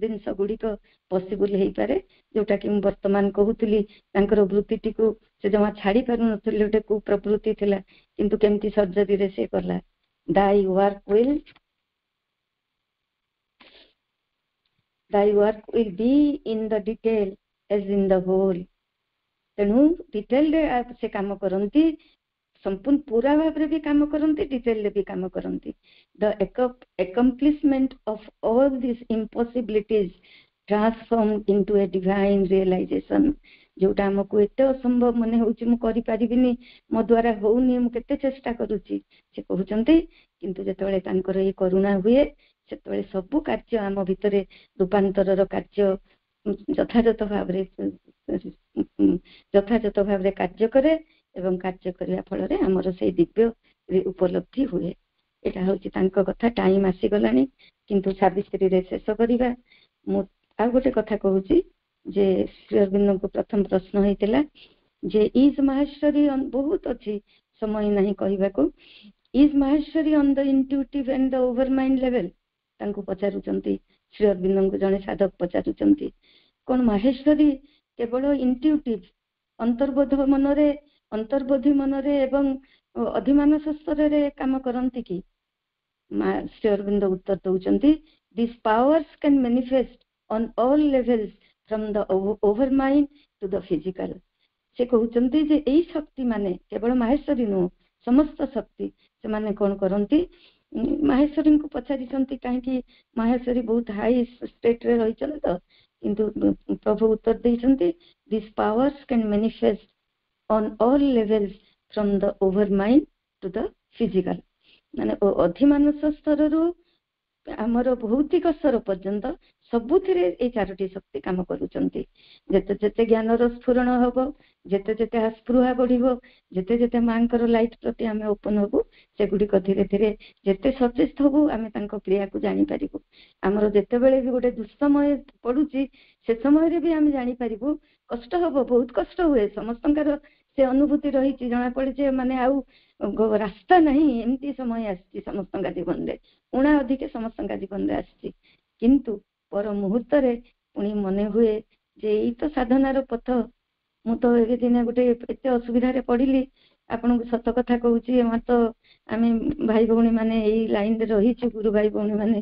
ଜିନିଷ ଗୁଡ଼ିକ ପସିବୁଲ ହେଇପାରେ। ଯୋଉଟା କି ମୁଁ ବର୍ତ୍ତମାନ କହୁଥିଲି, ତାଙ୍କର ବୃତ୍ତିଟିକୁ ସେ ଜମା ଛାଡି ପାରୁନଥିଲେ, ଗୋଟେ କୁପ୍ରବୃତ୍ତି ଥିଲା, କିନ୍ତୁ କେମିତି ସର୍ଜରୀରେ ସେ କଲା। thy work will be in the detail as in the whole. ତେଣୁ ଡିଟେଲରେ ସେ କାମ କରନ୍ତି, ସମ୍ପୂର୍ଣ୍ଣ ପୁରା ଭାବରେ ବି କାମ କରନ୍ତି, ଡିଟେଲରେ ବି କାମ କରନ୍ତି। the accomplishment of all these impossibilities transformed into a divine realization. ଯୋଉଟା ଆମକୁ ଏତେ ଅସମ୍ଭବ ମନେ ହଉଛି, ମୁଁ କରିପାରିବିନି, ମୋ ଦ୍ୱାରା ହଉନି, ମୁଁ କେତେ ଚେଷ୍ଟା କରୁଛି, ସେ କହୁଛନ୍ତି କିନ୍ତୁ ଯେତେବେଳେ ତାଙ୍କର ଏଇ କରୁଣା ହୁଏ, ସେତେବେଳେ ସବୁ କାର୍ଯ୍ୟ ଆମ ଭିତରେ ରୂପାନ୍ତରର କାର୍ଯ୍ୟ ଯଥାଯଥ ଭାବରେ କାର୍ଯ୍ୟ କରେ ଏବଂ କାର୍ଯ୍ୟ କରିବା ଫଳରେ ଆମର ସେଇ ଦିବ୍ୟ ଉପଲବ୍ଧି ହୁଏ। ଏଇଟା ହଉଛି ତାଙ୍କ କଥା। ଟାଇମ ଆସିଗଲାଣି, କିନ୍ତୁ ସାବିତ୍ରୀରେ ଶେଷ କରିବା। ମୁଁ ଆଉ ଗୋଟେ କଥା କହୁଛି ଯେ ଶ୍ରୀ ଅରବିନ୍ଦଙ୍କୁ ପ୍ରଥମ ପ୍ରଶ୍ନ ହେଇଥିଲା ଯେ ଇଜ ମାହେଶ୍ୱରୀ, ବହୁତ ଅଛି, ସମୟ ନାହିଁ କହିବାକୁ, Is Maheshwari on the intuitive and the overmind level? ତାଙ୍କୁ ପଚାରୁଛନ୍ତି ଶ୍ରୀ ଅରବିନ୍ଦଙ୍କୁ ଜଣେ ସାଧକ ପଚାରୁଛନ୍ତି କଣ ମାହେଶ୍ୱରୀ କେବଳ ଇଣ୍ଟ୍ୟୁଟିଭ ଅନ୍ତର୍ବୋଧୀ ମନରେ ଏବଂ ଅଧିମାନସ ସ୍ତରରେ କାମ କରନ୍ତି କି? ଶ୍ରୀ ଅରବିନ୍ଦ ଉତ୍ତର ଦଉଛନ୍ତି these powers can manifest on all levels from the overmind to the physical. ସେ କହୁଛନ୍ତି ଯେ ଏଇ ଶକ୍ତି ମାନେ କେବଳ ମାହେଶ୍ୱରୀ ନୁହଁ, ସମସ୍ତ ଶକ୍ତି ସେମାନେ କଣ କରନ୍ତି? ମାହେଶ୍ୱରୀଙ୍କୁ ପଚାରିଛନ୍ତି କାହିଁକି ମାହେଶ୍ୱରୀ ବହୁତ ହାଇ ଷ୍ଟେଟରେ ରହିଛନ୍ତି ତ, କିନ୍ତୁ ପ୍ରଭୁ ଉତ୍ତର ଦେଇଛନ୍ତି these powers can manifest on all levels from the overmind to the physical. ମାନେ ଅଧିମାନସ ସ୍ତରରୁ ଆମର ଭୌତିକ ସ୍ତର ପର୍ଯ୍ୟନ୍ତ ସବୁଥିରେ ଏଇ ଚାରୋଟି ଶକ୍ତି କାମ କରୁଛନ୍ତି। ଯେତେ ଯେତେ ଜ୍ଞାନର ସ୍ଫୁରଣ ହବ, ଯେତେ ଯେତେ ସ୍ପୃହା ବଢିବ, ଯେତେ ଯେତେ ମାଙ୍କର ଲାଇଟ ପ୍ରତି ଆମେ ଓପନ ହବୁ, ସେଗୁଡିକ ଧୀରେ ଧୀରେ ଯେତେ ସଚେତ ହବୁ ଆମେ ତାଙ୍କ କ୍ରିୟାକୁ ଜାଣିପାରିବୁ। ଆମର ଯେତେବେଳେ ବି ଗୋଟେ ଦୁଃସମୟ ପଡୁଛି ସେ ସମୟରେ ବି ଆମେ ଜାଣିପାରିବୁ। କଷ୍ଟ ହବ, ବହୁତ କଷ୍ଟ ହୁଏ, ସମସ୍ତଙ୍କର ସେ ଅନୁଭୂତି ରହିଛି, ଜଣା ପଡେ ଯେ ମାନେ ଆଉ ରାସ୍ତା ନାହିଁ, ଏମିତି ସମୟ ଆସିଛି ସମସ୍ତଙ୍କ ଜୀବନରେ, ଉଣା ଅଧିକ ସମସ୍ତଙ୍କ ଜୀବନରେ ଆସିଛି। କିନ୍ତୁ ପର ମୁହୂର୍ତ୍ତରେ ପୁଣି ମନେ ହୁଏ ଯେ ଏଇ ତ ସାଧନାର ପଥ, ମୁଁ ତ ଏବେ ଦିନେ ଗୋଟେ ଏତେ ଅସୁବିଧାରେ ପଡିଲି। ଆପଣଙ୍କୁ ସତ କଥା କହୁଛି, ଆମର ତ ଆମେ ଭାଇ ଭଉଣୀ ମାନେ ଏଇ ଲାଇନରେ ରହିଛୁ, ଗୁରୁ ଭାଇ ଭଉଣୀ ମାନେ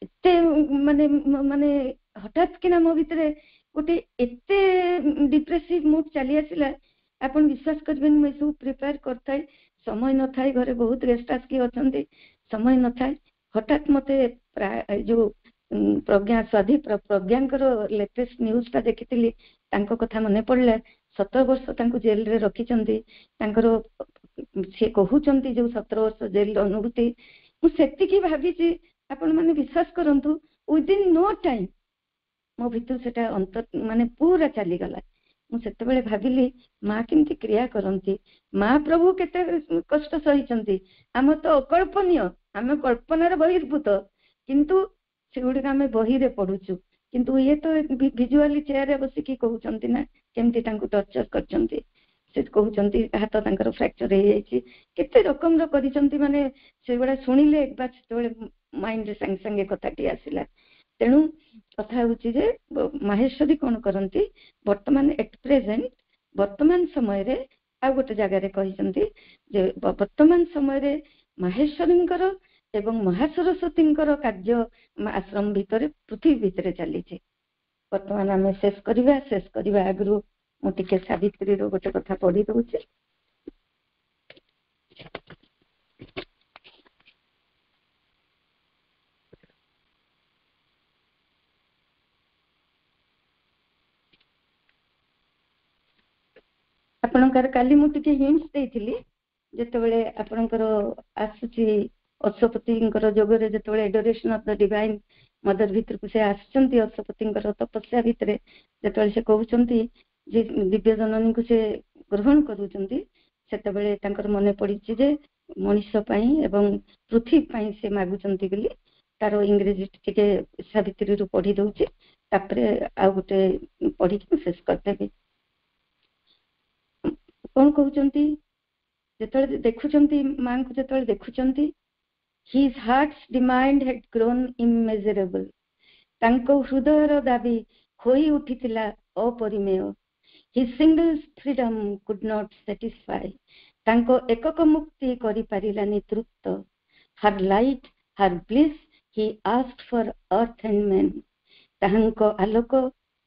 ଏତେ ମାନେ ମାନେ ହଠାତ୍ କିନା ମୋ ଭିତରେ ଗୋଟେ ଏତେ ଡିପ୍ରେସିଭ ମୁଡ୍ ଚାଲି ଆସିଲା, ଆପଣ ବିଶ୍ୱାସ କରିବେନି ମୁଁ ଏସବୁ ପ୍ରିପେୟାର କରିଥାଏ, ସମୟ ନଥାଏ, ଘରେ ବହୁତ ଗେଷ୍ଟ ଆସିକି ଅଛନ୍ତି, ସମୟ ନଥାଏ। ହଠାତ୍ ମତେ ଯୋଉ ପ୍ରଜ୍ଞାଙ୍କର ଲେଟେଷ୍ଟ ନ୍ୟୁଜ ଟା ଦେଖିଥିଲି, ତାଙ୍କ କଥା ମନେ ପଡିଲା। 17 ବର୍ଷ ତାଙ୍କୁ ଜେଲରେ ରଖିଛନ୍ତି, ତାଙ୍କର ସେ କହୁଛନ୍ତି ଯୋଉ 17 ବର୍ଷ ଜେଲର ଅନୁଭୂତି, ମୁଁ ସେତିକି ଭାବିଛି ଆପଣ ମାନେ ବିଶ୍ୱାସ କରନ୍ତୁ, ୱିଦିନ୍ ନୋ ଟାଇମ୍ ମୋ ଭିତରୁ ସେଟା ମାନେ ପୁରା ଚାଲିଗଲା। ମୁଁ ସେତେବେଳେ ଭାବିଲି ମା କେମିତି କ୍ରିୟା କରନ୍ତି, ମା ପ୍ରଭୁ କେତେ କଷ୍ଟ ସହିଛନ୍ତି, ଆମର ତ ଅକଳ୍ପନୀୟ, ଆମେ କଳ୍ପନାର ବହିର୍ଭୂତ, କିନ୍ତୁ ସେଗୁଡିକ ଆମେ ବହିରେ ପଢୁଛୁ। କିନ୍ତୁ ଇଏ ତ ଭିଜୁଆଲି ଚେୟାରରେ ବସିକି କହୁଛନ୍ତି ନା କେମିତି ତାଙ୍କୁ ଟର୍ଚର କରିଛନ୍ତି। ସେ କହୁଛନ୍ତି ହାତ ତାଙ୍କର ଫ୍ରାକ୍ଚର ହେଇଯାଇଛି, କେତେ ରକମର କରିଛନ୍ତି, ମାନେ ସେଗୁଡା ଶୁଣିଲେ ବା ସେତେବେଳେ ମାଇଣ୍ଡରେ ସାଙ୍ଗେ ସାଙ୍ଗେ କଥାଟି ଆସିଲା। ତେଣୁ କଥା ହଉଛି ଯେ ମାହେଶ୍ୱରୀ କଣ କରନ୍ତି, ବର୍ତ୍ତମାନ ଏଟ୍ ପ୍ରେଜେଣ୍ଟ ବର୍ତ୍ତମାନ ସମୟରେ ଆଉ ଗୋଟେ ଜାଗାରେ କହିଛନ୍ତି ଯେ ବର୍ତ୍ତମାନ ସମୟରେ ମାହେଶ୍ୱରୀଙ୍କର ଏବଂ ମହାସରସ୍ୱତୀଙ୍କର କାର୍ଯ୍ୟ ଆଶ୍ରମ ଭିତରେ, ପୃଥିବୀ ଭିତରେ ଚାଲିଛି। ବର୍ତ୍ତମାନ ଆମେ ଶେଷ କରିବା ଆଗରୁ ମୁଁ ଟିକେ ସାବିତ୍ରୀର ଗୋଟେ କଥା ପଢି ଦଉଛି। ଆପଣଙ୍କର କାଲି ମୁଁ ଟିକେ ହିଣ୍ଟସ୍ ଦେଇଥିଲି, ଯେତେବେଳେ ଆପଣଙ୍କର ଆସୁଛି ଅଶ୍ୱପତିଙ୍କର ଯୋଗରେ, ଯେତେବେଳେ ଏଡୋରେସନ ଅଫ ଦ ଡିଭାଇନ ମଦର ଭିତରକୁ ସେ ଆସୁଛନ୍ତି, ଅଶ୍ୱପତିଙ୍କର ତପସ୍ୟା ଭିତରେ ଯେତେବେଳେ ସେ କହୁଛନ୍ତି ଯେ ଦିବ୍ୟ ଜନନୀଙ୍କୁ ସେ ଗ୍ରହଣ କରୁଛନ୍ତି, ସେତେବେଳେ ତାଙ୍କର ମନେ ପଡିଛି ଯେ ମଣିଷ ପାଇଁ ଏବଂ ପୃଥିବୀ ପାଇଁ ସେ ମାଗୁଛନ୍ତି ବୋଲି। ତାର ଇଂରେଜୀ ଟିକେ ସାବିତ୍ରୀରୁ ପଢି ଦଉଛି, ତାପରେ ଆଉ ଗୋଟେ ପଢିକି ମୁଁ ଶେଷ କରିଦେବି। କଣ କହୁଛନ୍ତି, ଯେତେବେଳେ ଦେଖୁଛନ୍ତି ମାଙ୍କୁ, ଯେତେବେଳେ ଦେଖୁଛନ୍ତି, his heart's demand had grown immeasurable, ତାଙ୍କ ହୃଦୟର ଦାବି ହୋଇ ଉଠିଥିଲା ଅପରିମେୟ। his single freedom could not satisfy, ତାଙ୍କ ଏକକ ମୁକ୍ତି କରିପାରିଲାନି ତୃପ୍ତ। her light, her bliss, he asked for earth and men, ତାହାଙ୍କ ଆଲୋକ,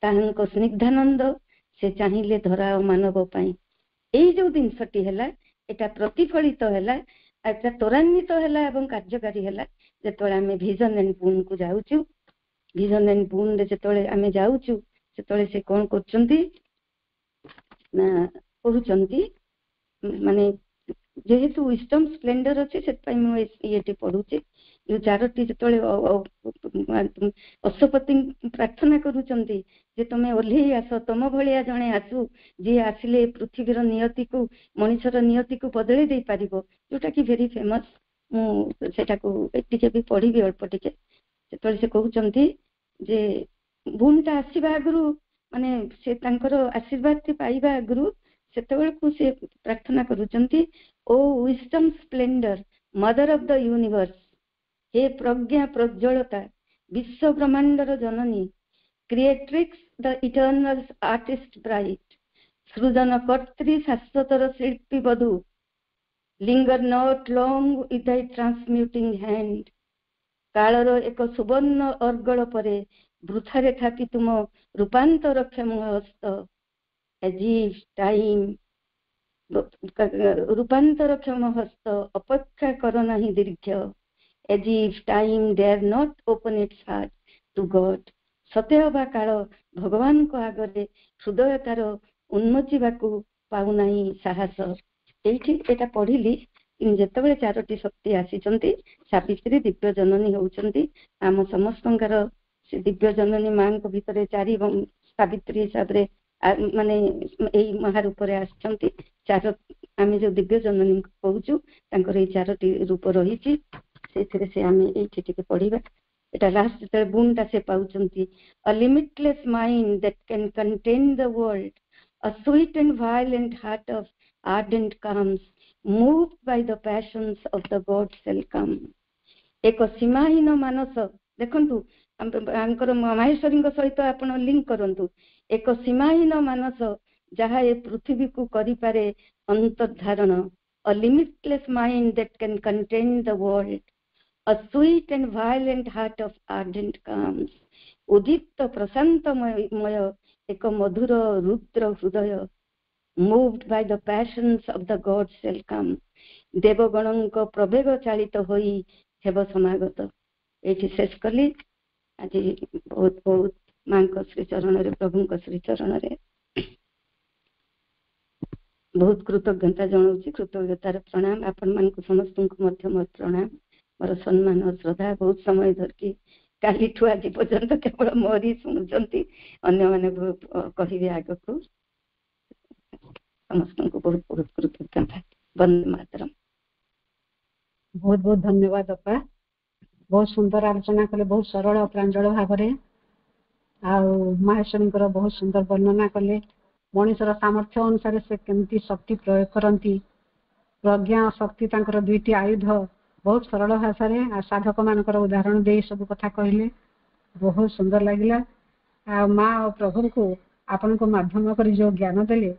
ତାହାଙ୍କ ସ୍ନିଗ୍ଧାନନ୍ଦ ସେ ଚାହିଁଲେ ଧରା ଓ ମାନବ ପାଇଁ। ଏଇ ଯୋଉ ଜିନିଷଟି ହେଲା, ଏଟା ପ୍ରତିଫଳିତ ହେଲା, ଏଟା ତ୍ୱରାନ୍ୱିତ ହେଲା ଏବଂ କାର୍ଯ୍ୟକାରୀ ହେଲା ଯେତେବେଳେ ଆମେ ଭିଜନ ଏଣ୍ଡ ବୁନ୍ କୁ ଯାଉଛୁ। ଭିଜନ ଏଣ୍ଡ ବୁନ୍ ରେ ଯେତେବେଳେ ଆମେ ଯାଉଛୁ, ସେତେବେଳେ ସେ କଣ କରୁଛନ୍ତି ନା କହୁଛନ୍ତି, ମାନେ ଯେହେତୁ ୱିଜଡମ ସ୍ପ୍ଲେଣ୍ଡର ଅଛି, ସେଥିପାଇଁ ମୁଁ ଇଏଟି ପଢୁଛି। ଯୋଉ ଚାରୋଟି ଯେତେବେଳେ ଅଶ୍ୱପତି ପ୍ରାର୍ଥନା କରୁଛନ୍ତି ଯେ ତମେ ଓହ୍ଲେଇ ଆସ, ତମ ଭଳିଆ ଜଣେ ଆସୁ, ଯିଏ ଆସିଲେ ପୃଥିବୀର ନିୟତିକୁ, ମଣିଷର ନିୟତିକୁ ବଦଳେଇ ଦେଇପାରିବ, ଯୋଉଟା କି ଭେରି ଫେମସ୍। ମୁଁ ସେଟାକୁ ଟିକେ ବି ପଢିବି ଅଳ୍ପ ଟିକେ। ସେତେବେଳେ ସେ କହୁଛନ୍ତି ଯେ ବୁନ୍ଟା ଆସିବା ଆଗରୁ, ମାନେ ସେ ତାଙ୍କର ଆଶୀର୍ବାଦ ପାଇବା ଆଗରୁ, ସେତେବେଳକୁ ସେ ପ୍ରାର୍ଥନା କରୁଛନ୍ତି O wisdom splendor, mother of the universe, हे प्रज्ञा प्रज्वलता विश्व ब्रह्मांडर जननी, creatrix the eternal artist bright, सृजन कर्त्री शाश्वतर शिल्पी बधू, linger not long with thy transmuting hand, कालर एक सुवर्ण अर्गल परे वृथारे थाकी तुम रूपांतरक्षम हस्त, एज टाइम रूपांतरक्षम हस्त अपेक्षा कर नहीं दीर्घ, as if time dare not open its heart to God, सतेअबा काल भगवान को आगरे हृदय तार उन्मोचिबाकू पाउनाई साहस। एठी एटा पढ़िली जेतेबेले चारोटी शक्ति आसीचंती सावित्री दिव्य जननी होउचंती आम समस्तंकर से दिव्य जननी मां को भितरे चारि सावित्री हिसाब रे माने एई महारूप रे आछंती चार आमे जो दिव्य जननी कहूचु तांकर एई चारोटी रूप रहिची से से आमे एठी टिके पढ़िबा। एटा लास्ट ते बुनटा से पाउचंती a limitless mind that can contain the world, a sweet and violent heart of ardent calms, moved by the passions of the God shall come, एक सीमाहीन मानस देखंतु आंकर माहेश्वरी सहित आपण लिंक करंतु, एक सीमाहीन मानस जहा ए पृथ्वी को करि पारे अंतर्धारण, a limitless mind that can contain the world, a sweet and violent heart of ardent calms, उदित प्रशांतमय एक मधुर रुद्र हृदय, moved by the passions of the God shall come, देवगणों प्रवेग चालित होई हेब समागत। एठी शेष कली आज बहुत बहुत मां को श्री चरण रे प्रभु को श्री चरण रे बहुत कृतज्ञता जनाऊँ, कृतज्ञतार प्रणाम आपण मान को समस्त को मोर प्रणाम मोर सम्मान और श्रद्धा। बहुत समय धरकी काली ठू आज पर्यंत केवल मोरी शुणुचंती अन्य माने कहिबे आग को समस्त को बहुत बहुत कृतज्ञता। वंदे मातरम। बहुत बहुत धन्यवाद अपा, बहुत सुंदर आलोचना कले, बहुत सरल प्रांजल भाव माहेश्वरी बहुत सुंदर वर्णना कले मनीषर सामर्थ्य अनुसार से केमती शक्ति प्रयोग करती, प्रज्ञा शक्ति तांकर दुईटी आयुध बहुत सरल भाषा साधक मानकर उदाहरण दे सब कथा कहले, बहुत सुंदर लगिला। माँ और प्रभु को आपण को माध्यम कर जो ज्ञान देले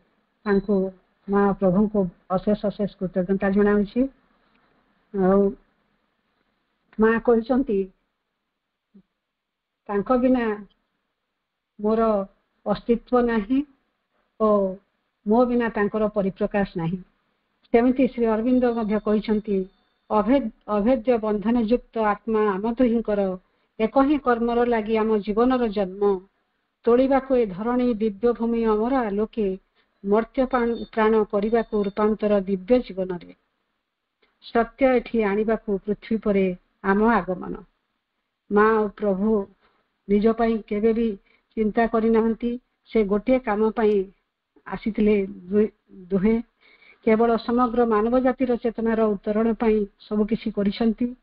माँ प्रभु को अशेष अशेष कृतज्ञता जनाऊँगी। माँ कहते बिना मोर अस्तित्व नहीं और मो बिना तांकर परिप्रकाश नहीं। सेमती श्री अरविंद कहते अभेद्य बंधन युक्त आत्मा आम दुहिंकर एक ही कर्मर लगी आम जीवनर जन्म, तोड़वा ए धरणी दिव्य भूमि अमर आलोके, मर्त्य प्राण करने को रूपांतर दिव्य जीवन रे, सत्य एठी आनिबा को पृथ्वी पर आम आगमन। माँ और प्रभु निज पाई केबे भी चिंता करि नाहंती, से गोटे काम पाई आसीथिले दुहे, केवल समग्र मानव जातिर चेतनार उत्तरण पाई सब किछि करिसंती।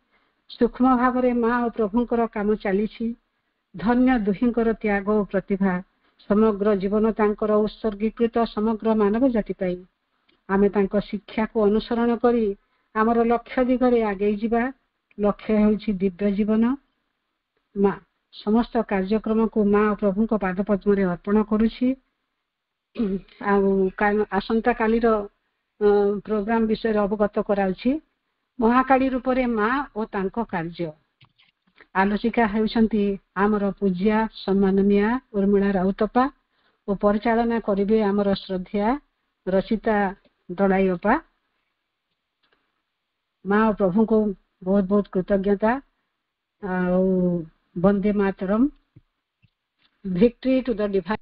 सूक्ष्म भाव में माँ और प्रभुंकर काम चलीछि। धन्य दुहिंकर त्याग और प्रतिभा, समग्र जीवन तांकर उत्सर्गीकृत समग्र मानव जाति पाई। आमे तांको शिक्षा को अनुसरण करी आमर लक्ष्य दिगरे आगे जिबा। लक्ष्य हेउछि दिव्य जीवन। माँ समस्त कार्यक्रम को माँ और प्रभु को पाद पद्म रे अर्पण करुछि। आसंता कालीर प्रोग्राम विषय अवगत कराउछि। महाकाली रूप रे माँ और तांको कार्य। आलोचिका हेउछंती आमर पूज्या सम्माननीय उर्मिला राउतपा और परिचालना करिवे आमर श्रद्धा रचिता दड़ाईपा। माँ और प्रभु को बहुत बहुत कृतज्ञता। Vande Mataram. Victory to the divine.